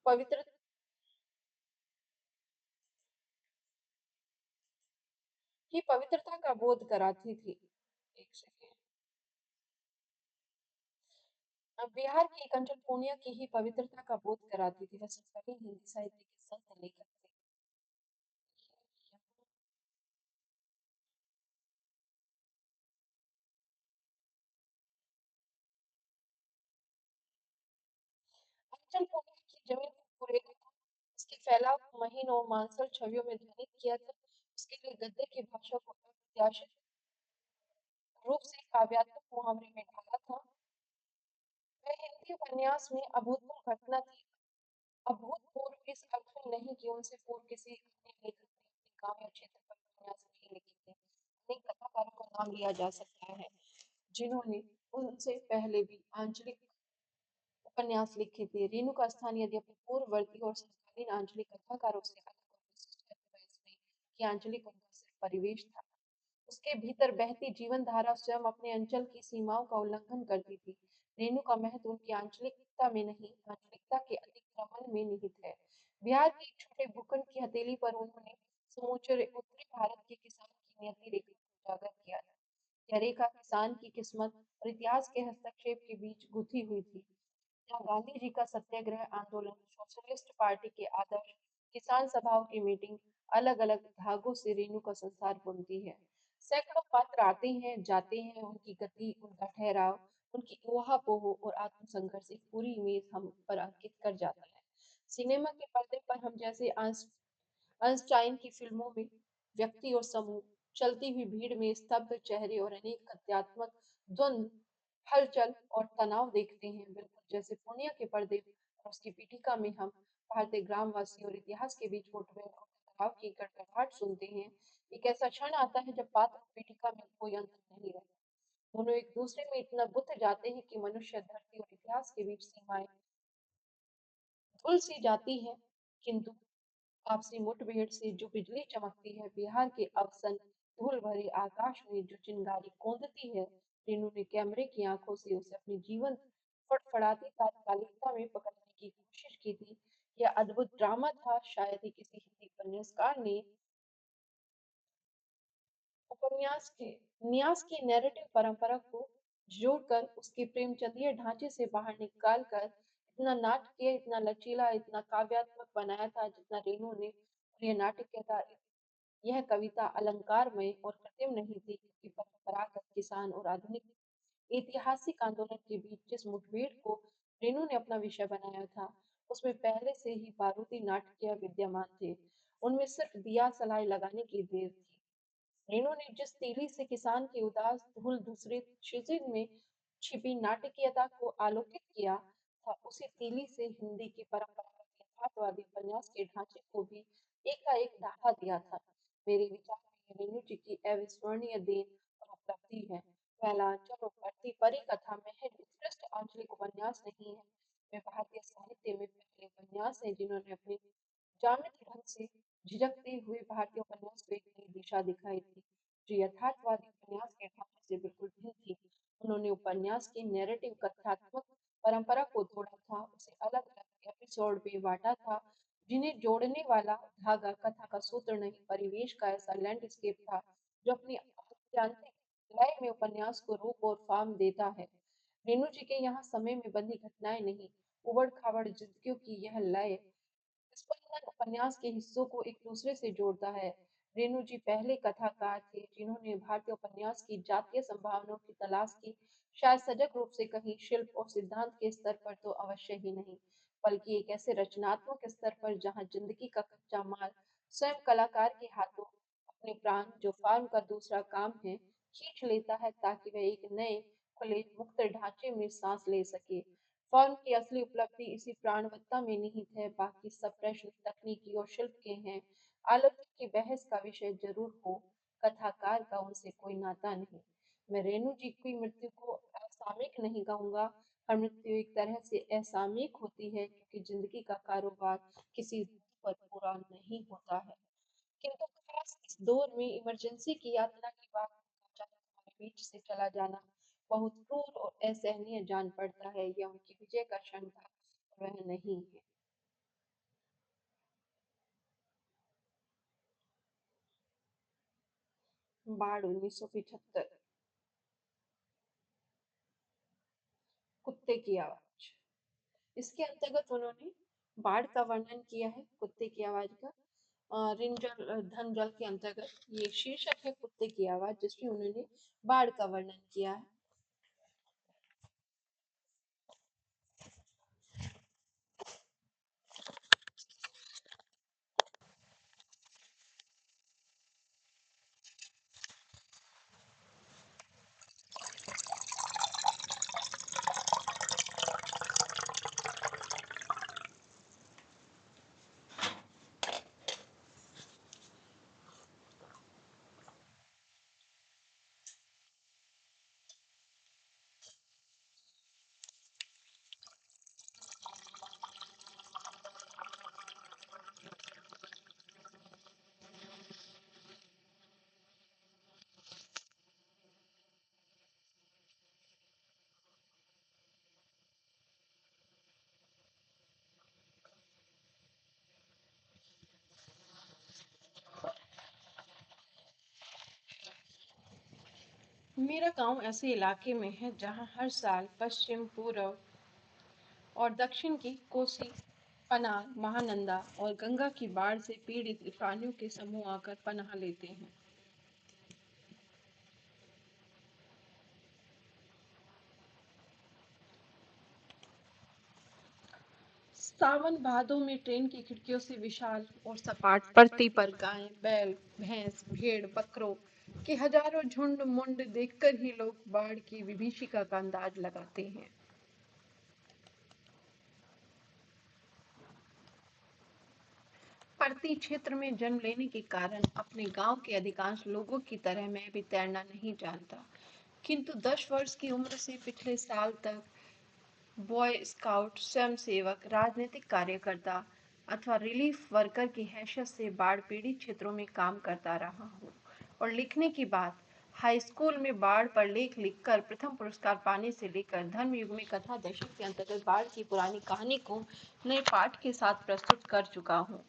पवित्र की पवित्रता का बोध कराती थी। एक सेकेंड। बिहार की एक अंचल पूर्णिया की ही पवित्रता का बोध कराती थी। वह सभी हिंदी साहित्य के संत लेखक थे। अंचल पूर्णिया की जमीन को कुरेदा था, उसके फैलाव को महीन और मांसल छवियों में ध्वनित किया था, उसके लिए गद्य की भाषा को अप्रत्याशित रूप से काव्यात्मक मुहावरे में ढाला था। वह हिंदी उपन्यास में अभूतपूर्व घटना थी। अभूतपूर्व इस अर्थ में नहीं कि उनसे पूर्व किसी अन्य लेखक ने अपने गांव या क्षेत्र पर उपन्यास नहीं लिखे थे। अनेक कथाकारों का नाम लिया जा सकता है जिन्होंने उनसे पहले भी आंचलिक उपन्यास लिखे थे। रेणु का स्थान यदि अपने पूर्ववर्ती और समकालीन आंचलिक कथाकारों से अलग और विशिष्ट है, तो वह इसमें कि आंचलिक उनका सिर्फ परिवेश था। उसके भीतर बहती जीवन धारा स्वयं अपने अंचल की सीमाओं का उल्लंघन करती थी। रेणु का महत्व उनकी आंचलिकता में नहीं, आंचलिकता के अतिक्रमण में निहित है। बिहार के एक छोटे भूखंड की हथेली पर उन्होंने समूचे उत्तरी भारत के किसान की नियति रेखा को उजागर किया था। यह रेखा किसान की किस्मत और इतिहास के हस्तक्षेप के बीच गुथी हुई थी। जहाँ गांधी जी का सत्याग्रह आंदोलन, सोशलिस्ट पार्टी के आदर्श, किसान सभाओं की मीटिंग, अलग अलग धागों से रेणु का संसार बुनती है। सैकड़ों पात्र आते हैं, जाते हैं, उनकी गति, उनका ठहराव, उनकी ऊहापोह और आत्मसंघर्ष एक पूरी इमेज हम पर अंकित कर जाता है। सिनेमा के पर्दे पर हम जैसे आइंस्टाइन की फिल्मों में व्यक्ति और समूह, चलती हुई भीड़ में स्तब्ध चेहरे और अनेक कथ्यात्मक द्वंद हलचल और तनाव देखते हैं, बिल्कुल जैसे पूर्णिया के पर्दे और उसकी पीठिका में हम भारतीय ग्रामवासी और इतिहास के बीच मुठभेड़ और टकराव की कड़कड़ाहट सुनते हैं। एक ऐसा क्षण आता है जब पात्र और पीठिका में कोई अंतर नहीं रहता। दोनों एक दूसरे में इतना गुथ जाते हैं कि मनुष्य धरती और इतिहास के बीच सीमाएं धुल सी जाती है। किंतु आपसी मुठभेड़ से जो बिजली चमकती है, बिहार के अवसन धूल भरे आकाश में जो चिंगारी कौंधती है, रेनू ने कैमरे की आंखों से उसे अपनी जीवन फड़फड़ाती तात्कालिकता में पकड़ने की कोशिश की थी। यह अद्भुत ड्रामा था, शायद ही किसी हिंदी उपन्यासकार ने उपन्यास के न्यास की नैरेटिव परंपरा को जोड़कर उसके प्रेमचंदीय ढांचे से बाहर निकाल कर इतना नाटकीय, इतना लचीला, इतना काव्यात्मक बनाया था जितना रेनू ने। और यह नाटकीयता, यह कविता अलंकारमय और कृत्रिम नहीं थी, क्योंकि परंपरागत किसान और आधुनिक ऐतिहासिक आंदोलन के बीच जिस मुठभेड़ को रेनू ने अपना विषय बनाया था, उसमें पहले से ही बारूदी नाटकीय विद्यमान थे। उनमें सिर्फ दिया सलाई लगाने की देर थी। रेणु ने जिस तीली से किसान की उदास धूल दूसरे क्षितिज में छिपी नाटकीयता को आलोकित किया था, उसी तीली से हिंदी की परंपरागत यथार्थवादी उपन्यास के ढांचे को भी एकाएक ढहा दिया था। मेरे विचार में ये रेणु जी की अविस्मरणीय देन और उपलब्धि है। पहला चलो बढ़ती परी कथा महज उत्कृष्ट आंचलिक उपन्यास नहीं है, वे भारतीय साहित्य में पहले उपन्यास हैं जिन्होंने अपने जामित ढंग से झिझकते हुए भारतीय उपन्यास को एक नई दिशा दिखाई थी, जो यथार्थवादी उपन्यास के ढांचे से बिल्कुल भिन्न थी। उन्होंने उपन्यास की नैरेटिव कथात्मक परंपरा को तोड़ा था, उसे अलग अलग एपिसोड में बांटा था, जिन्हें जोड़ने वाला धागा कथा का सूत्र नहीं, परिवेश का ऐसा लैंडस्केप था जो अपनी अत्यंतिक लय में उपन्यास को रूप और फॉर्म देता है। रेणु जी के यहाँ समय में बंधी घटनाएं नहीं, उबड़ खाबड़ जिंदगियों की यह लय स्पंदन उपन्यास के हिस्सों को एक दूसरे से जोड़ता है। रेणु जी पहले कथाकार थे जिन्होंने भारतीय उपन्यास की जातीय संभावनाओं की तलाश की, शायद सजग रूप से कहीं शिल्प और सिद्धांत के स्तर पर तो अवश्य ही नहीं, बल्कि एक ऐसे रचनात्मक स्तर पर जहां जिंदगी का कच्चा माल स्वयं कलाकार के हाथों अपने प्राण, जो फार्म का दूसरा काम है, खींच लेता है ताकि वह एक नए खुले मुक्त ढांचे में सांस ले सके। फॉर्म की असली उपलब्धि इसी प्राणवत्ता में निहित है, बाकी सब प्रश्न तकनीकी और शिल्प के हैं। आलोचक की बहस का विषय जरूर हो, कथाकार का उनसे कोई नाता नहीं। मैं रेणु जी की मृत्यु को असामयिक नहीं कहूंगा। हर मृत्यु एक तरह से असामयिक होती है, क्योंकि जिंदगी का कारोबार किसी पर पूरा नहीं होता है। किंतु खास इस दौर में इमरजेंसी की यातना के बाद अचानक हमारे बीच से चला जाना बहुत क्रूर और असहनीय जान पड़ता है। यह उनकी विजय का क्षण था, वह नहीं है। बाढ़ 1975। कुत्ते की आवाज। इसके अंतर्गत उन्होंने बाढ़ का वर्णन किया है, कुत्ते की आवाज का। ऋण जल धन जल के अंतर्गत ये शीर्षक है, कुत्ते की आवाज, जिसमें उन्होंने बाढ़ का वर्णन किया है। मेरा गांव ऐसे इलाके में है जहां हर साल पश्चिम, पूर्व और दक्षिण की कोसी, पनार, महानंदा और गंगा की बाढ़ से पीड़ित प्राणियों के समूह आकर पनाह लेते हैं। सावन भादों में ट्रेन की खिड़कियों से विशाल और सपाट परती पर गायें, बैल, भैंस, भेड़, बकरों कि हजारों झुंड मुंड देखकर ही लोग बाढ़ की विभीषिका का अंदाज लगाते हैं। पर्वतीय क्षेत्र में जन्म लेने के कारण अपने गांव के अधिकांश लोगों की तरह मैं भी तैरना नहीं जानता, किंतु 10 वर्ष की उम्र से पिछले साल तक बॉय स्काउट, स्वयंसेवक, राजनीतिक कार्यकर्ता अथवा रिलीफ वर्कर की हैसियत से बाढ़ पीड़ित क्षेत्रों में काम करता रहा हूँ और लिखने की बात हाई स्कूल में बाढ़ पर लेख लिखकर प्रथम पुरस्कार पाने से लेकर धर्मयुग में कथा दशक के अंतर्गत बाढ़ की पुरानी कहानी को नए पाठ के साथ प्रस्तुत कर चुका हूँ।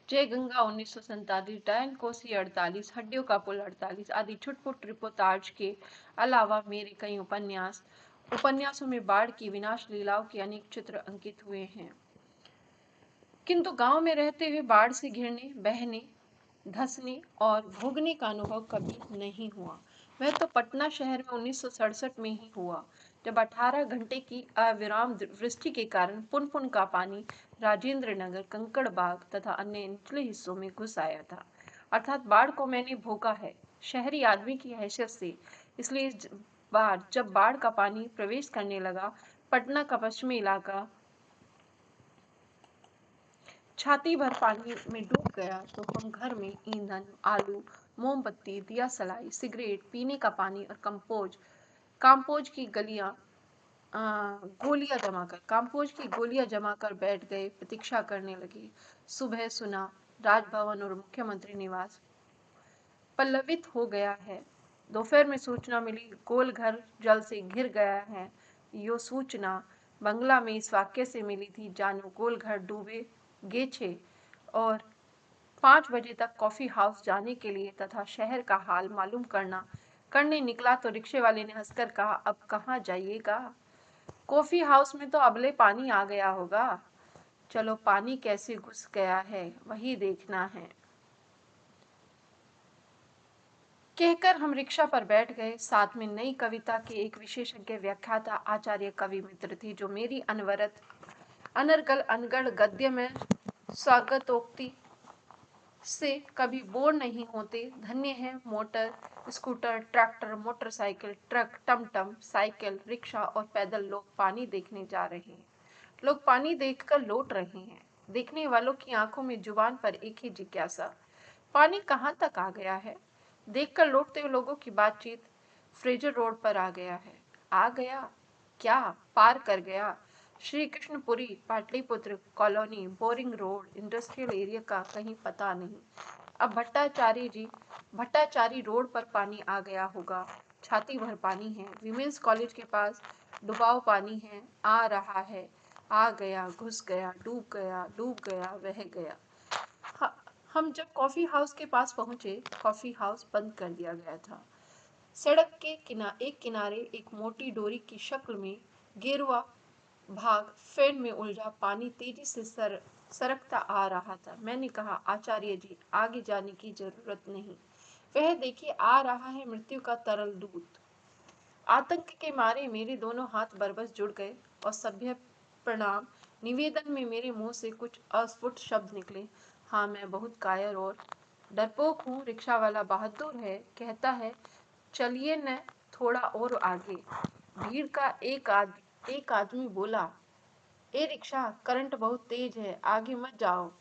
जय गंगा 1947, डायन कोसी 48, हड्डियों का पुल 48 आदि छुटपुट रिपोर्टाज के अलावा मेरे कई उपन्यासों में बाढ़ की विनाश लीलाओं के अनेक चित्र अंकित हुए हैं। किंतु गांव में रहते हुए बाढ़ से घिरने, बहने, धंसने और भोगने का अनुभव कभी नहीं हुआ। वह तो पटना शहर में 1967 में ही हुआ, जब 18 घंटे की अविराम वृष्टि के कारण पुनपुन का पानी राजेंद्र नगर, कंकड़बाग तथा अन्य निचले हिस्सों में घुस आया था। अर्थात बाढ़ को मैंने भोगा है, शहरी आदमी की हैसियत से। इसलिए इस बार जब बाढ़ का पानी प्रवेश करने लगा, पटना का पश्चिमी इलाका छाती भर पानी में डूब गया, तो हम घर में ईंधन, आलू, मोमबत्ती, दिया सलाई, सिगरेट, पीने का पानी और काम्पोज की गोलियां जमाकर बैठ गए, प्रतीक्षा करने लगे। सुबह सुना राजभवन और मुख्यमंत्री निवास पल्लवित हो गया है। दोपहर में सूचना मिली गोल घर जल से घिर गया है। यो सूचना बंगला में इस वाक्य से मिली थी, जानो गोल घर डूबे गे छे। और 5 बजे तक कॉफी हाउस जाने के लिए तथा शहर का हाल मालूम करने निकला तो रिक्शे वाले ने हंसकर कहा, अब कहाँ जाइएगा, कॉफी हाउस में तो अबले पानी आ गया होगा। चलो पानी कैसे घुस गया है वही देखना है, कहकर हम रिक्शा पर बैठ गए। साथ में नई कविता के एक विशेषज्ञ व्याख्याता आचार्य कवि मित्र थे, जो मेरी अनर्गल अनगढ़ गद्य में स्वागतोक्ति से कभी बोर नहीं होते। धन्य है motor, scooter, tractor, motorcycle, truck, टमटम, साइकिल, रिक्शा और पैदल लोग पानी देखने जा रहे हैं। लोग पानी देखकर लौट रहे हैं। देखने वालों की आंखों में जुबान पर एक ही जिज्ञासा, पानी कहाँ तक आ गया है। देखकर लौटते हुए लोगों की बातचीत फ्रेजर रोड पर आ गया है। आ गया क्या, पार कर गया। Shri Krishnapuri, Pataliputra colony, boring road, industrial area का कहीं पता नहीं। अब भट्टाचारी रोड पर पानी आ गया होगा। छाती भर पानी है। विमेंस कॉलेज के पास डुबाव पानी है, आ रहा है, आ गया, घुस गया, डूब गया, बह गया। हम जब कॉफी हाउस के पास पहुंचे, कॉफी हाउस बंद कर दिया गया था। सड़क के एक किनारे एक मोटी डोरी की शक्ल में गेरुआ भाग फैन में उलझा पानी तेजी से सरकता आ रहा था। मैंने कहा, आचार्य जी, आगे जाने की जरूरत नहीं, वह देखिए आ रहा है मृत्यु का तरल दूत। आतंक के मारे मेरे दोनों हाथ बरबस जुड़ गए और सभ्य प्रणाम निवेदन में मेरे मुंह से कुछ अस्फुट शब्द निकले। हाँ, मैं बहुत कायर और डरपोक हूँ। रिक्शा वाला बहादुर है, कहता है चलिए न थोड़ा और आगे। भीड़ का एक आदमी बोला, ए रिक्शा, करंट बहुत तेज है, आगे मत जाओ।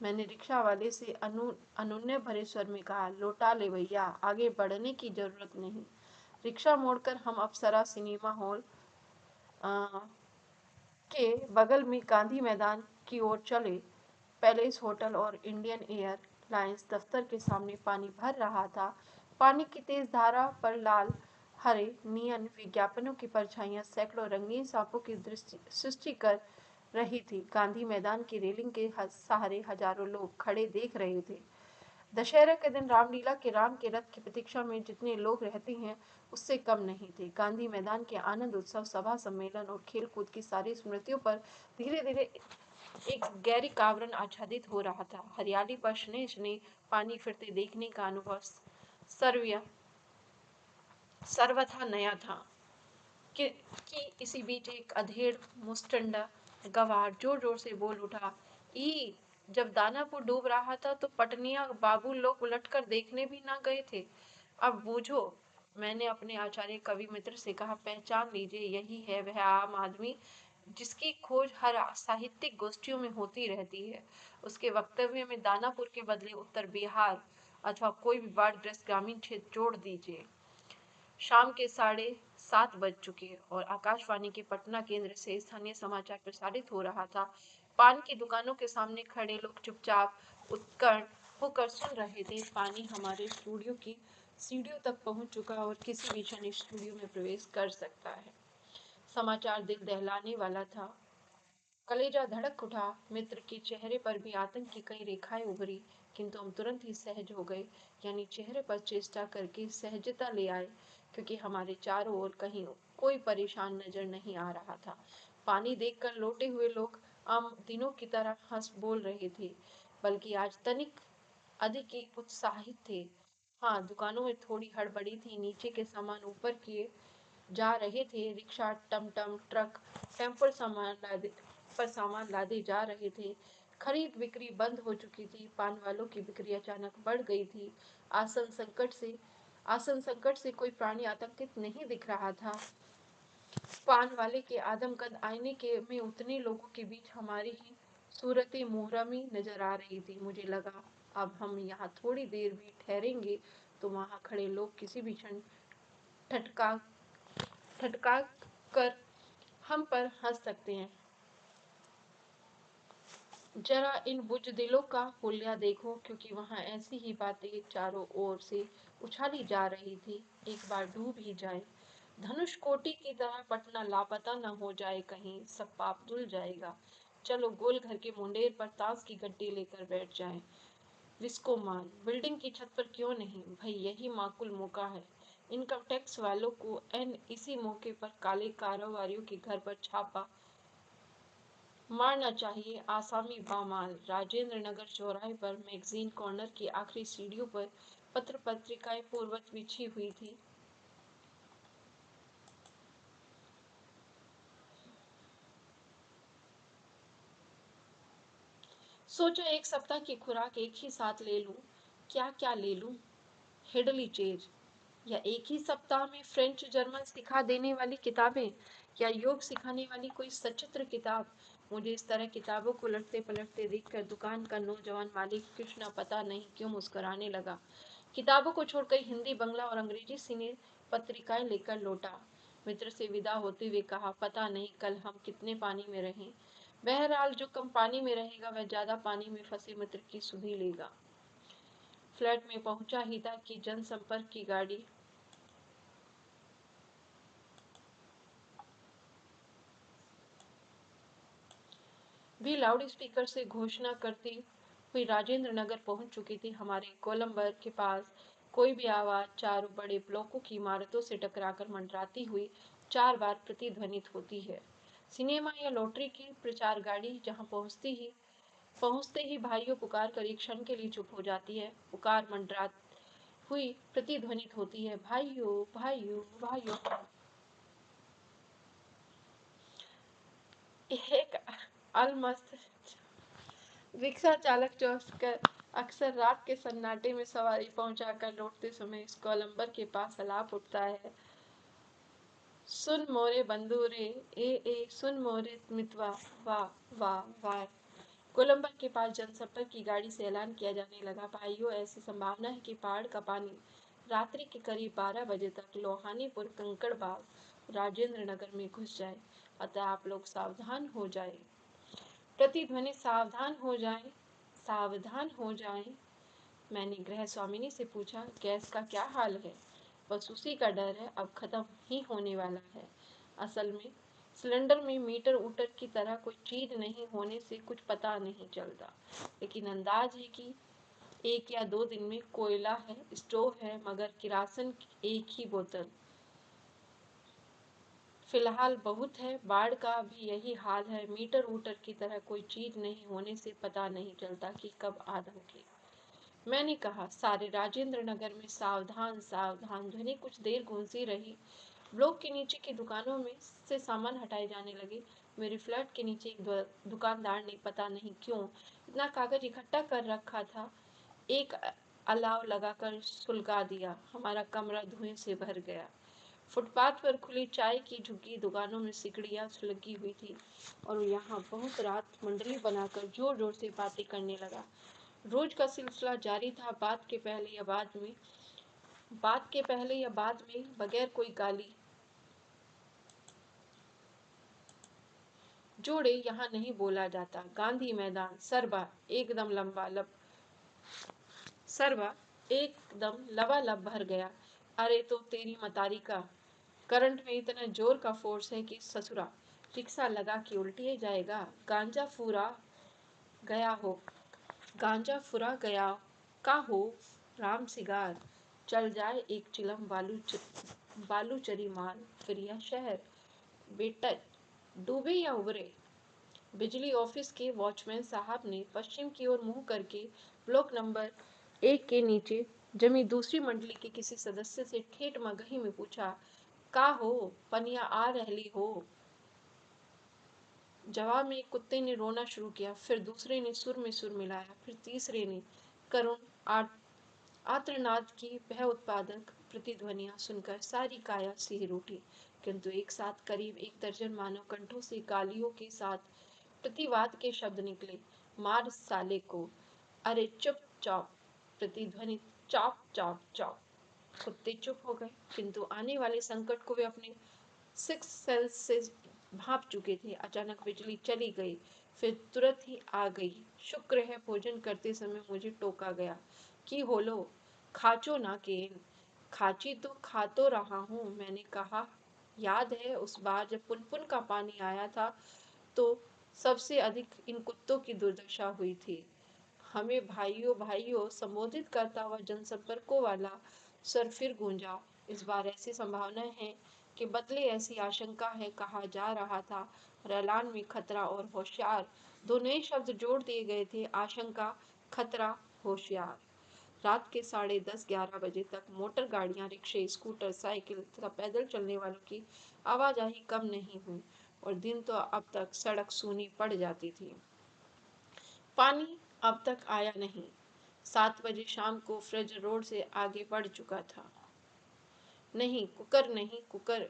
मैंने रिक्शा वाले से अनुनय भरे स्वर में कहा, लौटा ले भैया, आगे बढ़ने की जरूरत नहीं। रिक्शा मोड़कर हम अप्सरा सिनेमा हॉल के बगल में गांधी मैदान की ओर चले। पैलेस होटल और इंडियन एयर लाइंस दफ्तर के सामने पानी भर रहा था। पानी की तेज धारा पर लाल हरे नियन विज्ञापनों की परछाइयां सैकड़ों रंगीन सांपों की सृष्टि कर रही थी। गांधी मैदान की रेलिंग के सहारे हजारों लोग खड़े देख रहे थे। दशहरा के दिन रामलीला के राम के रथ की प्रतीक्षा में जितने लोग रहते हैं, उससे कम नहीं थे। गांधी मैदान के आनंद उत्सव, सभा, सम्मेलन और खेल कूद की सारी स्मृतियों पर धीरे धीरे एक गहरी आवरण आच्छादित हो रहा था। हरियाली पर शने शने पानी फिरते देखने का अनुभव सर्वथा नया था। कि इसी बीच एक अधेड़ मुस्टंडा गवार जोर जोर से बोल उठा, ई जब दानापुर डूब रहा था तो पटनिया बाबू लोग उलटकर देखने भी ना गए थे। अब बूझो, मैंने अपने आचार्य कवि मित्र से कहा, पहचान लीजिए, यही है वह आम आदमी जिसकी खोज हर साहित्यिक गोष्ठियों में होती रहती है। उसके वक्तव्य में दानापुर के बदले उत्तर बिहार अथवा कोई भी बाढ़ग्रस्त ग्रामीण क्षेत्र जोड़ दीजिए। शाम के 7:30 बज चुके और आकाशवाणी के पटना केंद्र से स्थानीय समाचार प्रसारित हो रहा था। पान की दुकानों के सामने खड़े लोग चुपचाप उत्कर्ण होकर सुन रहे थे। पानी हमारे स्टूडियो की सीढ़ियों तक पहुंच चुका और किसी भी क्षण स्टूडियो में प्रवेश कर सकता है। समाचार दिल दहलाने वाला था। कलेजा धड़क उठा। मित्र के चेहरे पर भी आतंक की कई रेखाएं उभरी, किंतु हम तुरंत ही सहज हो गए, यानी चेहरे पर चेष्टा करके सहजता ले आए, क्योंकि हमारे चारों ओर कहीं कोई परेशान नजर नहीं आ रहा था। पानी देखकर लौटे हुए लोग आम दिनों की तरह हंस बोल रहे थे, बल्कि आज तनिक अधिक ही उत्साहित थे। हाँ, दुकानों में थोड़ी हड़बड़ी थी। नीचे के सामान ऊपर किए जा रहे थे। रिक्शा, टमटम, ट्रक सामान लादे जा रहे थे। खरीद बिक्री बंद हो चुकी थी। पान वालों की बिक्री अचानक बढ़ गई थी। आसन संकट से कोई प्राणी आतंकित नहीं दिख रहा था। पान वाले के आदमकद आईने के में उतने लोगों के बीच हमारी ही सूरत मुहरमी नजर आ रही थी। मुझे लगा, अब हम यहाँ थोड़ी देर भी ठहरेंगे तो वहाँ खड़े लोग किसी भी क्षण ठटका ठटका कर हम पर हंस सकते हैं। जरा इन बुजदिलों का हुलिया देखो, क्योंकि वहां ऐसी ही बातें चारों ओर से उछाली जा रही थी। एक बार डूब ही जाए, धनुष कोटि की तरह पटना लापता न हो जाए, कहीं सब पाप धुल जाएगा। चलो गोल घर के मुंडेर पर ताश की गड्डी लेकर बैठ जाएं। विस्को मान बिल्डिंग की छत पर क्यों नहीं भाई, यही माकूल मौका है। इनकम टैक्स वालों को इसी मौके पर काले कारोबारियों के घर पर छापा मारना चाहिए। आसामी बामाल राजेंद्र नगर चौराहे पर मैगजीन कॉर्नर की आखिरी सीढ़ियों पर पत्र पत्रिकाएं पूर्ववत बिछी हुई थी। सोचा एक सप्ताह की खुराक एक ही साथ ले लूं। क्या क्या ले लूं? हिडली चेज, या एक ही सप्ताह में फ्रेंच जर्मन सिखा देने वाली किताबें, या योग सिखाने वाली कोई सचित्र किताब। मुझे इस तरह किताबों को लटते पलटते देखकर दुकान का नौजवान मालिक कृष्णा पता नहीं क्यों मुस्कुराने लगा। किताबों को छोड़कर हिंदी, बंगला और अंग्रेजी सिने पत्रिकाएं लेकर लौटा। मित्र से विदा होते हुए कहा, पता नहीं कल हम कितने पानी में रहें। बहरहाल जो कम पानी में रहेगा वह ज्यादा पानी में फंसे मित्र की सुधि लेगा। फ्लैट में पहुंचा ही था कि जनसंपर्क की गाड़ी भी लाउड स्पीकर से घोषणा करती हुई राजेंद्र नगर पहुंच चुकी थी। हमारे गोलंबर के पास कोई भी आवाज चारों बड़े ब्लॉकों की इमारतों से टकराकर मंडराती हुई 4 बार प्रतिध्वनित होती है। सिनेमा या लॉटरी की प्रचार गाड़ी जहां पहुंचते ही भाइयों पुकार कर एक क्षण के लिए चुप हो जाती है। पुकार मंडरात हुई प्रतिध्वनित होती है, भाइयों भाइयों भाइयों। एक अलमस्त रिक्शा चालक जो अक्सर रात के सन्नाटे में सवारी पहुंचाकर लौटते समय इस गोलंबर के पास अलाप उठता है, सुन मोरे बंधु रे, सुन मोरे मितवा, वाह वाह वाह। गोलंबर के पास जनसंपर्क की गाड़ी से ऐलान किया जाने लगा, भाइयों ऐसी संभावना है कि पहाड़ का पानी रात्रि के करीब 12 बजे तक लोहानीपुर, कंकड़बाग, राजेंद्र नगर में घुस जाए, अतः आप लोग सावधान हो जाए। प्रतिध्वनि, सावधान हो जाएं, सावधान हो जाएं। मैंने गृह स्वामिनी से पूछा, गैस का क्या हाल है? बस उसी का डर है, अब खत्म ही होने वाला है। असल में सिलेंडर में मीटर ऊटर की तरह कोई चीज नहीं होने से कुछ पता नहीं चलता, लेकिन अंदाज है कि 1 या 2 दिन में कोयला है, स्टोव है, मगर किरासन एक ही बोतल फिलहाल बहुत है। बाढ़ का भी यही हाल है, मीटर ऊटर की तरह कोई चीज नहीं होने से पता नहीं चलता कि कब आग लगे। मैंने कहा, सारे राजेंद्र नगर में सावधान सावधान ध्वनि कुछ देर गूंजती रही। ब्लॉक के नीचे की दुकानों में से सामान हटाए जाने लगे। मेरे फ्लैट के नीचे एक दुकानदार ने पता नहीं क्यों इतना कागज इकट्ठा कर रखा था। एक अलाव लगाकर सुलगा दिया। हमारा कमरा धुएं से भर गया। फुटपाथ पर खुली चाय की झुग्गी दुकानों में सिकड़ियाँ लगी हुई थी और यहाँ बहुत रात मंडली बनाकर जोर जोर से बातें करने लगा। रोज का सिलसिला जारी था। बात के पहले या बाद में बगैर कोई गाली जोड़े यहाँ नहीं बोला जाता। गांधी मैदान सरबा एकदम लबालब भर गया। अरे तो तेरी मतारी का करंट में इतना जोर का फोर्स है कि ससुरा रिक्शा लगा के उल्टी जाएगा। गया हो गांजा फुरा गया का हो राम सिगार चल जाए एक चिलम बालूचरी माल फिर यह शहर बेटा डूबे या उबरे। बिजली ऑफिस के वॉचमैन साहब ने पश्चिम की ओर मुंह करके ब्लॉक नंबर 1 के नीचे जमी दूसरी मंडली के किसी सदस्य से ठेठ मगही में पूछा, का हो पनिया आ रहली हो। जवाब में एक कुत्ते ने रोना शुरू किया, फिर दूसरे ने सुर में सुर मिलाया, फिर तीसरे ने करुण आर्तनाद की भय उत्पादक प्रतिध्वनियां सुनकर सारी काया सिहर उठी। किंतु एक साथ करीब एक दर्जन मानव कंठों से गालियों के साथ प्रतिवाद के शब्द निकले। मार साले को, अरे चुप चाप, प्रतिध्वनि चाप चाप चाप। कुत्ते चुप हो गए, किंतु आने वाले संकट को वे अपने सिक्स सेंस से भाप चुके थे। अचानक बिजली चली गई, फिर तुरंत ही आ गई। शुक्र है भोजन करते समय मुझे टोका गया कि होलो खाचो ना केन। खाची तो खा तो रहा हूँ, मैंने कहा। याद है उस बार जब पुनपुन का पानी आया था तो सबसे अधिक इन कुत्तों की दुर्दशा हुई थी। हमें भाइयों भाइयों संबोधित करता हुआ जनसंपर्कों वाला स्वर फिर गूंजा। इस बार ऐसी संभावना है कि बदले ऐसी आशंका है, कहा जा रहा था। और ऐलान में खतरा और होशियार दो नए शब्द जोड़ दिए गए थे। आशंका, खतरा, होशियार। रात के 10:30-11 बजे तक मोटर गाड़ियां, रिक्शे, स्कूटर, साइकिल तथा पैदल चलने वालों की आवाजाही कम नहीं हुई और दिन तो अब तक सड़क सूनी पड़ जाती थी। पानी अब तक आया नहीं। 7 बजे शाम को फ्रिज रोड से आगे बढ़ चुका था। नहीं, कुकर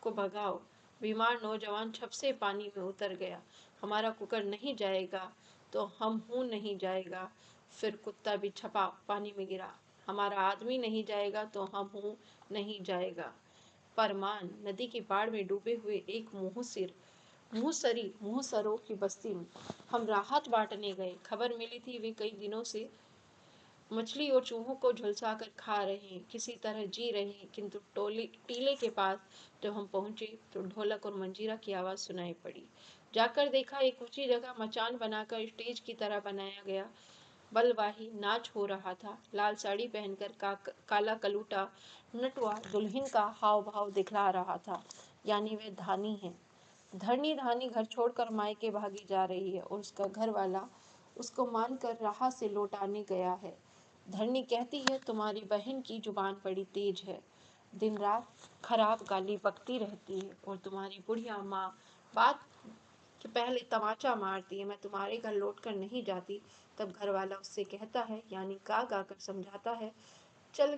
को भगाओ। बीमार नौजवान छप से पानी में उतर गया। हमारा कुकर नहीं जाएगा तो हम हूं नहीं जाएगा। फिर कुत्ता भी छपा पानी में गिरा। हमारा आदमी नहीं जाएगा तो हम हूं नहीं जाएगा। परमान नदी की बाढ़ में डूबे हुए एक मुँहसरों की बस्ती में हम राहत बांटने गए। खबर मिली थी वे कई दिनों से मछली और चूहों को झुलसाकर खा रहे हैं, किसी तरह जी रहे हैं। किंतु टीले के पास जब हम पहुंचे तो ढोलक और मंजीरा की आवाज सुनाई पड़ी। जाकर देखा, एक ऊंची जगह मचान बनाकर स्टेज की तरह बनाया गया बलवाही नाच हो रहा था। लाल साड़ी पहनकर काला कलूटा नटुआ दुल्हन का हाव भाव दिखला रहा था, यानी वे धानी है। धानी घर छोड़कर मायके भागी जा रही है और उसका घर वाला उसको मानकर राह से लौटाने गया है। धरनी कहती है, तुम्हारी बहन की जुबान बड़ी तेज है, दिन रात खराब गाली बकती रहती है और तुम्हारी बुढ़िया माँ बात कि पहले तमाचा मारती है, मैं तुम्हारे घर लौट कर नहीं जाती। तब घर वाला उससे कहता है, यानी गा गा कर समझाता है, चल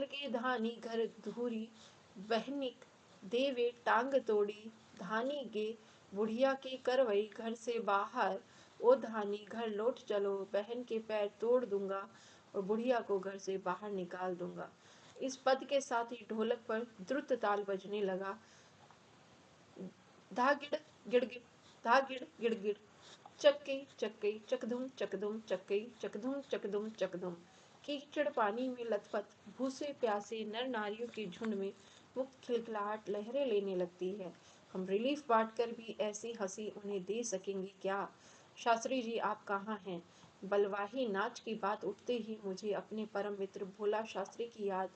गए धानी घर धूरी, बहनिक देवे टांग तोड़ी, धानी गे बुढ़िया के करवई घर से बाहर, ओ धानी घर लौट चलो, बहन के पैर तोड़ दूंगा और बुढ़िया को घर से बाहर निकाल दूंगा। इस पद के साथ ही ढोलक पर द्रुत ताल बजने लगा। धा गिड़ गिड़गिड़, धा गिड़ गिड़गिड़, चक्के चक्के चकधुम चकधुम चक्के चकधुम चकधुम चकधुम। कीचड़ पानी में लथपथ भूसे प्यासे नर नारियों के झुंड में मुक्त खिलखिलाहट लहरें लेने लगती है। हम रिलीफ बांटकर भी ऐसी हंसी उन्हें दे सकेंगे क्या? शास्त्री जी आप कहाँ हैं? बलवाही नाच की बात उठते ही मुझे अपने परम मित्र भोला शास्त्री की याद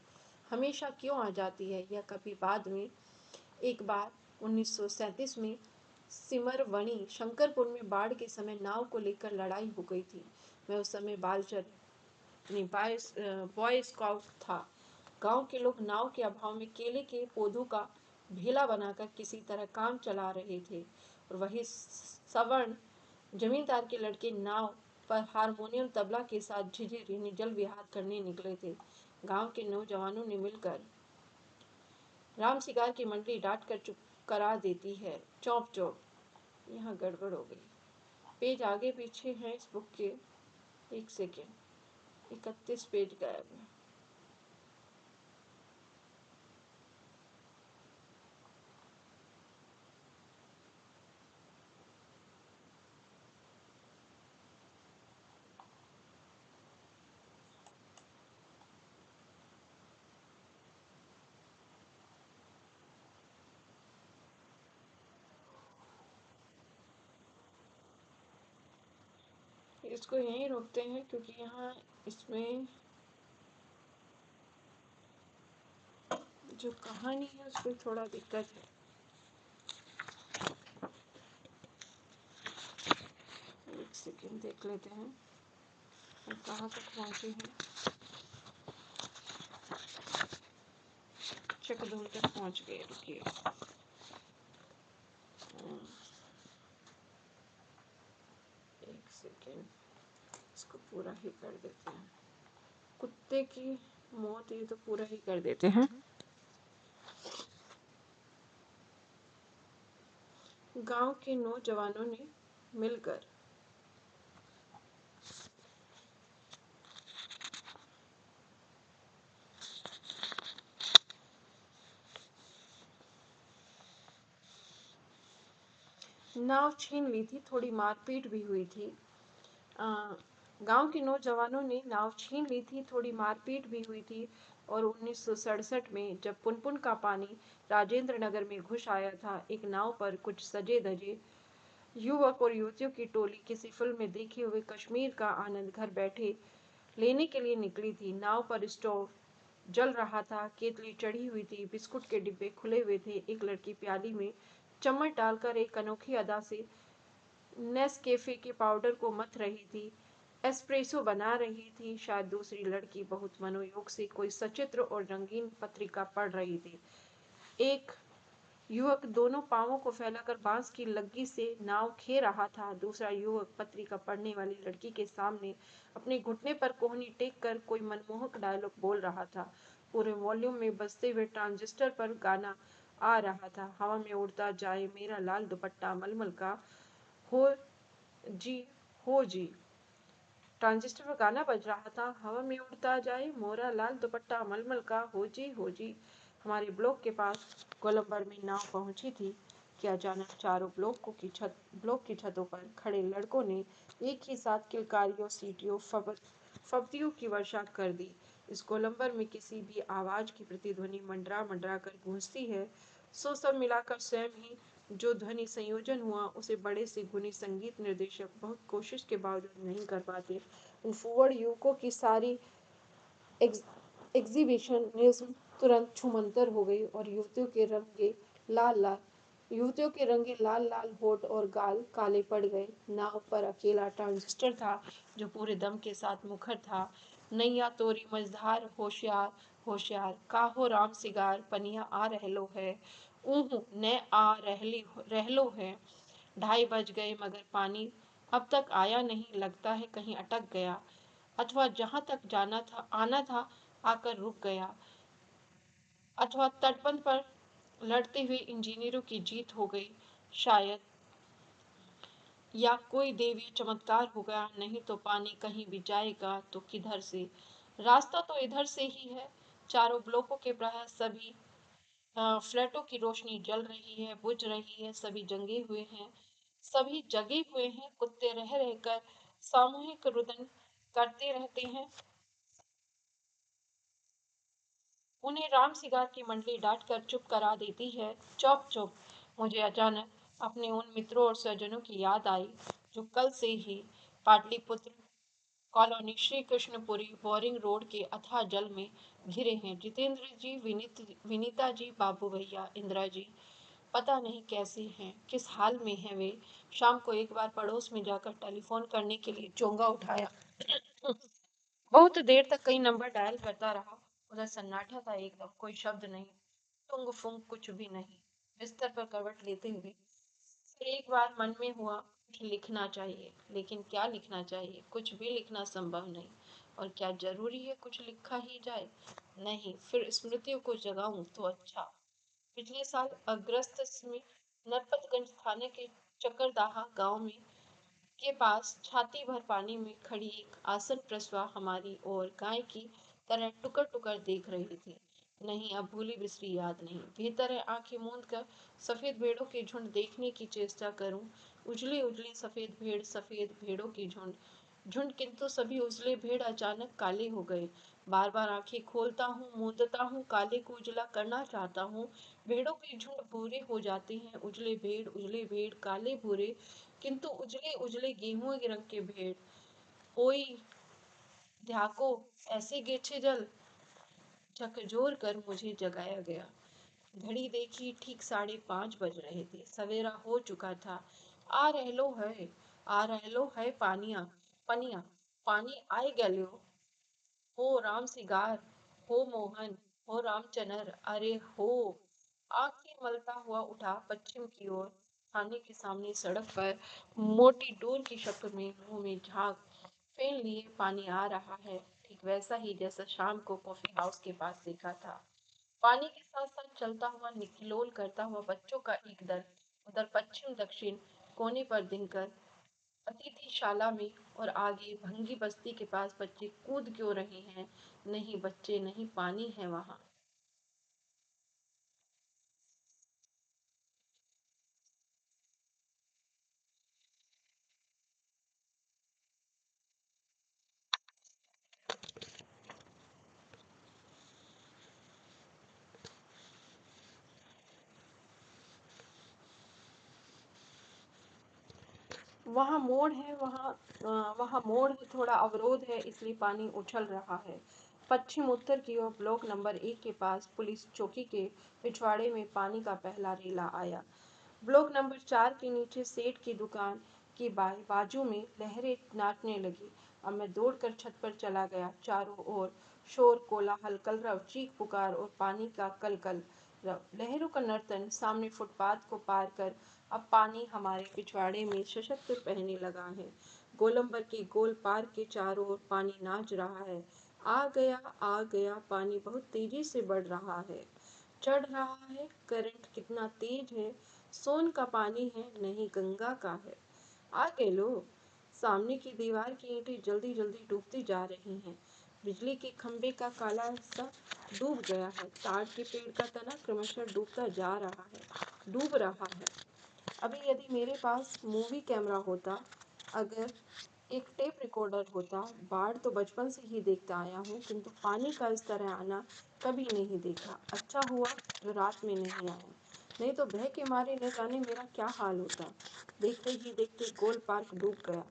हमेशा क्यों आ जाती है। यह कभी बाद में एक बार 1937 में सिमरवणी शंकरपुर में बाढ़ के समय नाव को लेकर लड़ाई हो गई थी। मैं उस समय बालचर बॉय स्काउट था। गांव के लोग नाव के अभाव में केले के पौधों का भेला बनाकर किसी तरह काम चला रहे थे और वही सवर्ण जमींदार के लड़के नाव पर हारमोनियम तबला के साथ झिझिरी निजल विहार करने निकले थे। गांव के नौजवानों ने मिलकर राम सिगार की मंडली डांट कर चुप करा देती है। चौप चौप, यहाँ गड़बड़ हो गई। पेज आगे पीछे हैं इस बुक के। एक सेकेंड, 31 पेज गायब है। इसको यहीं रोकते हैं क्योंकि यहाँ इसमें जो कहानी है उसमें थोड़ा दिक्कत है। एक सेकेंड देख लेते हैं और कहाँ तक पहुँचे हैं। चकदूर तक पहुँच गए, रुकिए। एक सेकेंड, इसको पूरा ही कर देते हैं। कुत्ते की मौत, ये तो पूरा ही कर देते हैं। गांव के नौजवानों ने मिलकर नाव छीन ली थी, थोड़ी मारपीट भी हुई थी। गांव के नौजवानों ने नाव छीन ली थी, थोड़ी मारपीट भी हुई थी। और 1967 में जब पुनपुन का पानी राजेंद्र नगर में घुस आया था, एक नाव पर कुछ सजे धजे युवक और युवतियों की टोली किसी फिल्म में देखे हुए कश्मीर का आनंद घर बैठे लेने के लिए निकली थी। नाव पर स्टोव जल रहा था, केतली चढ़ी हुई थी, बिस्कुट के डिब्बे खुले हुए थे। एक लड़की प्याली में चम्मच डालकर एक अनोखी अदा से नेस्कैफे के पाउडर को मथ रही थी, एस्प्रेसो बना रही थी। शायद दूसरी लड़की बहुत मनोयोग से कोई सचित्र और रंगीन पत्रिका पढ़ रही थी। एक युवक दोनों पांवों को फैलाकर बांस की लग्गी से नाव खे रहा था। दूसरा युवक पत्रिका पढ़ने वाली लड़की के सामने अपने घुटने पर कोहनी टेक कर कोई मनमोहक डायलॉग बोल रहा था। पूरे वॉल्यूम में बजते हुए ट्रांजिस्टर पर गाना आ रहा था। हवा में उड़ता जाए मेरा लाल दुपट्टा मलमल का, हो जी, हो जी। ट्रांजिस्टर पर गाना बज रहा था, हवा में उड़ता जाए मोरा लाल दुपट्टा मलमल का, हो जी, हो जी। हमारे ब्लॉक के पास गोलंबर में नाव पहुंची थी कि अचानक चारों ब्लॉक की छतों पर खड़े लड़कों ने एक ही साथ किलकारियों, सीटियों, फब्तियों की वर्षा कर दी। इस गोलंबर में किसी भी आवाज की प्रतिध्वनि मंडरा मंडरा कर गूंजती है। सो सब मिलाकर स्वयं ही जो ध्वनि संयोजन हुआ उसे बड़े से गुणी संगीत निर्देशक बहुत कोशिश के बावजूद नहीं कर पाते। उन फुवर युवकों की सारी एग्जीबिशनिज्म तुरंत छूमंतर हो गई और युवतियों के रंगे लाल लाल होठ और गाल काले पड़ गए। नाव पर अकेला ट्रांजिस्टर था जो पूरे दम के साथ मुखर था। नैया तोरी मझधार, होशियार होशियार, काहो राम सिगार पनिया आ रहलो है, ऊह न आ रहलो है। 2:30 बज गए मगर पानी अब तक आया नहीं, लगता है कहीं अटक गया अथवा जहां तक जाना था आना था आकर रुक गया, अथवा तटबंध पर लड़ते हुए इंजीनियरों की जीत हो गई शायद, या कोई देवी चमत्कार होगा। नहीं तो पानी कहीं भी जाएगा तो किधर से? रास्ता तो इधर से ही है। चारों ब्लॉकों के प्राय सभी फ्लैटों की रोशनी जल रही है, बुझ रही है। सभी जगे हुए हैं। कुत्ते रह रहकर सामूहिक रुदन करते रहते हैं। उन्हें राम सिगार की मंडली डांट कर चुप करा देती है। चुप चुप। मुझे अचानक अपने उन मित्रों और स्वजनों की याद आई जो कल से ही Pataliputra colony Shri Krishnapuri Boring Road के अथाह जल में घिरे हैं। जितेंद्र जी, विनीता जी, बाबू भैया, इंदिरा जी पता नहीं कैसे हैं, किस हाल में हैं वे। शाम को एक बार पड़ोस में जाकर टेलीफोन करने के लिए चोंगा उठाया। बहुत देर तक कई नंबर डायल करता रहा। उधर सन्नाटा था एकदम, कोई शब्द नहीं, टुंग फुंग कुछ भी नहीं। बिस्तर पर करवट लेते हुए फिर एक बार मन में हुआ लिखना चाहिए, लेकिन क्या लिखना चाहिए? कुछ भी लिखना संभव नहीं। और क्या जरूरी है कुछ लिखा ही जाए? नहीं, फिर स्मृतियों को जगाऊं तो अच्छा। पिछले साल अगस्त में नरपतगंज थाने के चकरदाहा गांव में के पास छाती भर पानी में खड़ी एक आसन प्रसवा हमारी और गाय की तरह टुकर टुकर देख रही थी। नहीं, अब भूली बिसरी याद नहीं। बेहतर है आंखें मूंद कर सफेद भेड़ों के झुंड देखने की चेष्टा करूं। उजली उजली सफेद भेड़ों की झुंड झुंड, किंतु सभी उजले भेड़ अचानक काले हो गए। बार बार आंखें खोलता हूँ, मूंदता हूँ, काले को उजला करना चाहता हूँ। भेड़ों के झुंड भूरे हो जाते हैं, उजले भेड़ काले भूरे, किंतु उजले उजले गेहूं के रंग के भेड़। ओई ध्याको, ऐसे गेछे जल। झकझोर कर मुझे जगाया गया। घड़ी देखी, ठीक 5:30 बज रहे थे। सवेरा हो चुका था। आ रहलो है पानिया, पनिया, पानी आए गयो। हो राम सिगार, हो मोहन, हो रामचनर, अरे हो। आंखें मलता हुआ उठा पश्चिम की ओर। थाने के सामने सड़क पर मोटी डोर की शक्ल में मुंह में झाग फेन लिए पानी आ रहा है, ठीक वैसा ही जैसा शाम को कॉफी हाउस के पास देखा था। पानी के साथ साथ चलता हुआ, निकिलोल करता हुआ बच्चों का एक दल उधर पश्चिम दक्षिण कोने पर दिनकर अतिथिशाला में, और आगे भंगी बस्ती के पास बच्चे कूद क्यों रहे हैं? नहीं बच्चे नहीं, पानी है वहां। वहाँ मोड़ है, थोड़ा अवरोध है, इसलिए पानी उछल रहा है। पश्चिम उत्तर की ओर ब्लॉक नंबर 1 के पास पुलिस चौकी के पिछवाड़े में पानी का पहला रेला आया। ब्लॉक नंबर 4 के नीचे सेठ की दुकान की बाजू में लहरें नाचने लगी। अब मैं दौड़कर छत पर चला गया। चारों ओर शोर, कोलाहल, कलरव, चीख पुकार और पानी का कलकल। लहरों का नर्तन। सामने फुटपाथ को पार कर अब पानी हमारे पिछवाड़े में सशक्त बहने लगा है। गोलंबर के गोल पार के चारों ओर पानी नाच रहा है। आ गया, पानी बहुत तेजी से बढ़ रहा है, चढ़ रहा है। करंट कितना तेज है! सोन का पानी है, नहीं गंगा का है। आगे लो। सामने की दीवार की ईंटें जल्दी जल्दी डूबती जा रही हैं। बिजली के खंभे का काला हिस्सा डूब गया है। ताड़ के पेड़ का तना क्रमशः डूब रहा है। अभी यदि मेरे पास मूवी कैमरा होता, अगर एक टेप रिकॉर्डर होता। बाढ़ तो बचपन से ही देखता आया हूँ, किंतु पानी का इस तरह आना कभी नहीं देखा। अच्छा हुआ जो रात में नहीं आया, नहीं तो भय के मारे न जाने मेरा क्या हाल होता। देखते ही देखते गोल पार्क डूब गया,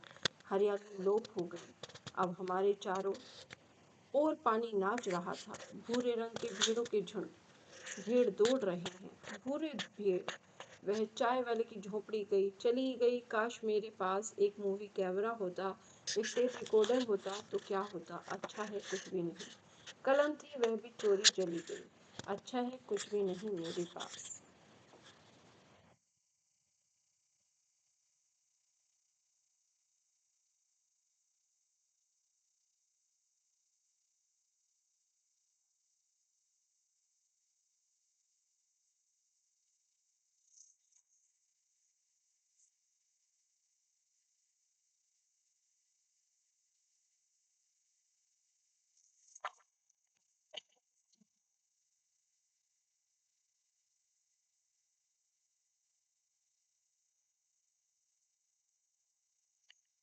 हरियाली लोप हो गई। अब हमारे चारों ओर पानी नाच रहा था। भूरे रंग के भेड़ों के झुंड भेड़ दौड़ रहे हैं। भूरे भेड़। वह चाय वाले की झोपड़ी चली गई। काश मेरे पास एक मूवी कैमरा होता, एक टेप रिकॉर्डर होता, तो क्या होता? अच्छा है कुछ भी नहीं। कलम थी, वह भी चोरी चली गई। अच्छा है कुछ भी नहीं मेरे पास।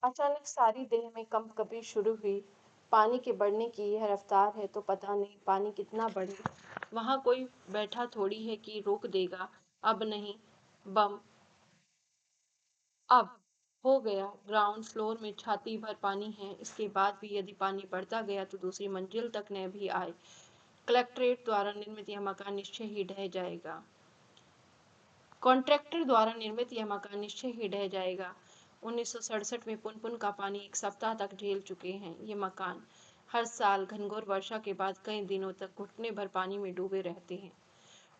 अचानक सारी देह में कंपकपी शुरू हुई। पानी के बढ़ने की यह रफ्तार है तो पता नहीं पानी कितना बढ़े। वहां कोई बैठा थोड़ी है कि रोक देगा। अब नहीं। बम। अब हो गया। ग्राउंड फ्लोर में छाती भर पानी है। इसके बाद भी यदि पानी बढ़ता गया तो दूसरी मंजिल तक न भी आए। कलेक्ट्रेट द्वारा निर्मित यह मकान निश्चय ही ढह जाएगा। कॉन्ट्रैक्टर द्वारा निर्मित यह मकान निश्चय ही ढह जाएगा। 1967 में पुनपुन का पानी एक सप्ताह तक झेल चुके हैं ये मकान। हर साल घनघोर वर्षा के बाद कई दिनों तक घुटने भर पानी में डूबे रहते हैं,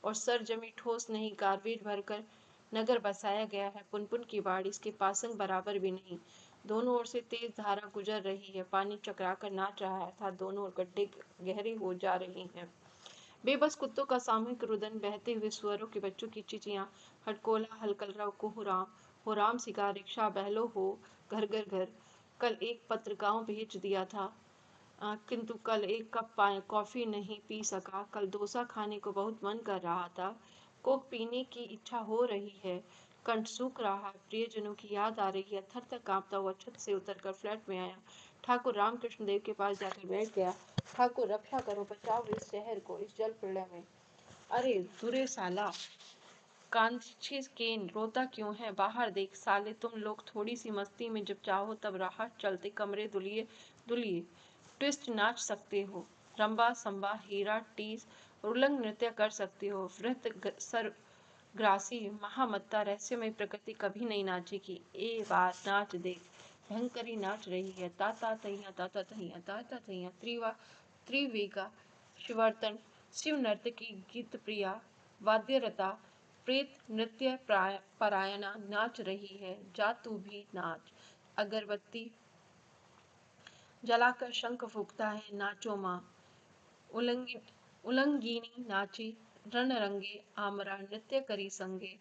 और सरजमी ठोस नहीं गार्बेज भरकर नगर बसाया गया है। पुनपुन की बाढ़ इसके पासंग बराबर भी नहीं। दोनों ओर से तेज धारा गुजर रही है। पानी चकरा कर नाच रहा है अर्थात दोनों ओर गड्ढे गहरे हो जा रहे हैं। बेबस कुत्तों का सामूहिक रुदन, बहते हुए सुअरों के बच्चों की चिचियां, हटकोला, हलकलरव, कुहुराम, हो राम सिगा, रिक्शा, बहलो हो, घर घर घर। कल एक पत्र गांव भेज दिया था, किंतु कल एक कप कॉफी नहीं पी सका। कल डोसा खाने को बहुत मन कर रहा था। कोक पीने की इच्छा हो रही है। कंठ सूख रहा है। प्रियजनों की याद आ रही है। थर थर कांपता हुआ छत से उतरकर फ्लैट में आया। ठाकुर रामकृष्ण देव के पास जाकर बैठ गया। ठाकुर, रक्षा करो, बचाओ इस शहर को इस जल प्रलय में। अरे दुरे साला, कांची केन, रोता क्यों है? बाहर देख साले, तुम लोग थोड़ी सी मस्ती में जब चाहो तब राहत चलते कमरे दुलिए दुलिए ट्विस्ट नाच सकते हो, रंबा संबा हीरा टीस उलंग नृत्य कर सकते हो। वृद्ध सर ग्रासी महामत्ता रहस्यमय प्रकृति कभी नहीं नाचेगी। ए बार नाच देख, भयंकरी नाच रही है। ताता तैया ताता तैया ताता तैया त्रिवेगा शिवर्तन शिव नर्तकी गीत प्रिया वाद्यरता प्रेत नृत्य परायणा नाच रही है। जा तू भी नाच। अगरबत्ती जलाकर शंख फूंकता है। नाचो माँ। उलंगिनी नाची रण रंगे आमरा नृत्य करी संगे।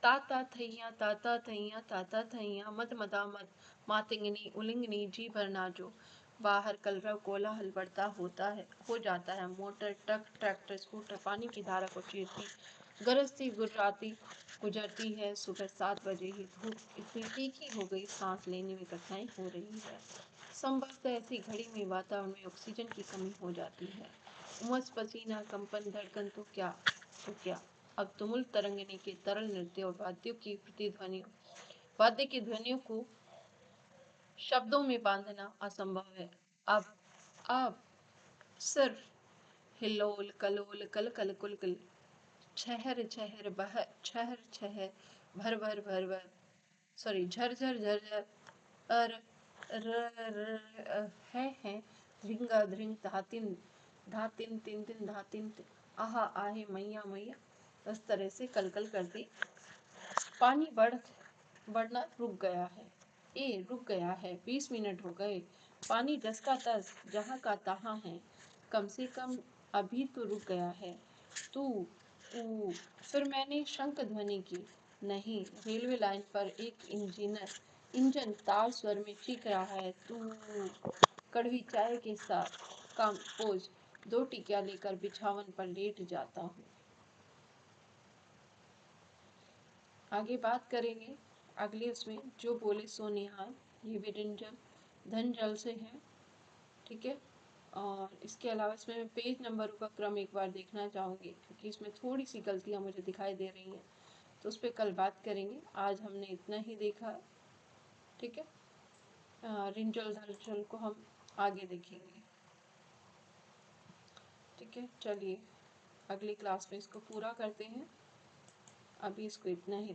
ताता थैया ताता थैया ताता थैया मद मदा मद मातिंगनी उलिंगनी जी भर नाचो। बाहर कलरव कोलाहल बढ़ता हो जाता है। मोटर, ट्रक, ट्रैक्टर, स्कूटर पानी की धारा को चीरती गरजती गुजरती है। सुबह 7 बजे ही धूप इतनी तीखी हो गई, सांस लेने में कठिनाई हो रही है। संभवतः ऐसी घड़ी में वातावरण में ऑक्सीजन की कमी हो जाती है। उमस, पसीना, कंपन, धड़कन तो क्या अब तुमुल तरंगने के तरल नृत्य और वाद्य की ध्वनियों को शब्दों में बांधना असंभव है। अब सिर्फ हिलोल कलोल कल कल कुल कुल, छहर छहर बह छहर छहर भर भर भर भर, सॉरी झर झर झर झर, अर है धिंगा धिंग धातिन धातिन तिन तिन धातिन आहा आहे मैया मैया। इस तरह से कलकल करती पानी बढ़ना रुक गया है। रुक गया है। 20 मिनट हो गए। पानी जस का तस जहाँ का तहाँ है। कम से कम अभी तो रुक गया है। तू ऊ। फिर मैंने शंख ध्वनि की। नहीं, रेलवे लाइन पर एक इंजन तार स्वर में चीख रहा है। तू। कड़वी चाय के साथ कंपोज 2 टिकिया लेकर बिछावन पर लेट जाता हूँ। आगे बात करेंगे अगले उसमें, जो बोले सो निहाल। ये विडिंजम धन जल से है, ठीक है। और इसके अलावा इसमें मैं पेज नंबरों का क्रम एक बार देखना चाहूँगी, क्योंकि इसमें थोड़ी सी गलतियाँ मुझे दिखाई दे रही हैं, तो उस पर कल बात करेंगे। आज हमने इतना ही देखा, ठीक है। रिंजल धलचल को हम आगे देखेंगे, ठीक है। चलिए अगली क्लास में इसको पूरा करते हैं। अभी इसको इतना ही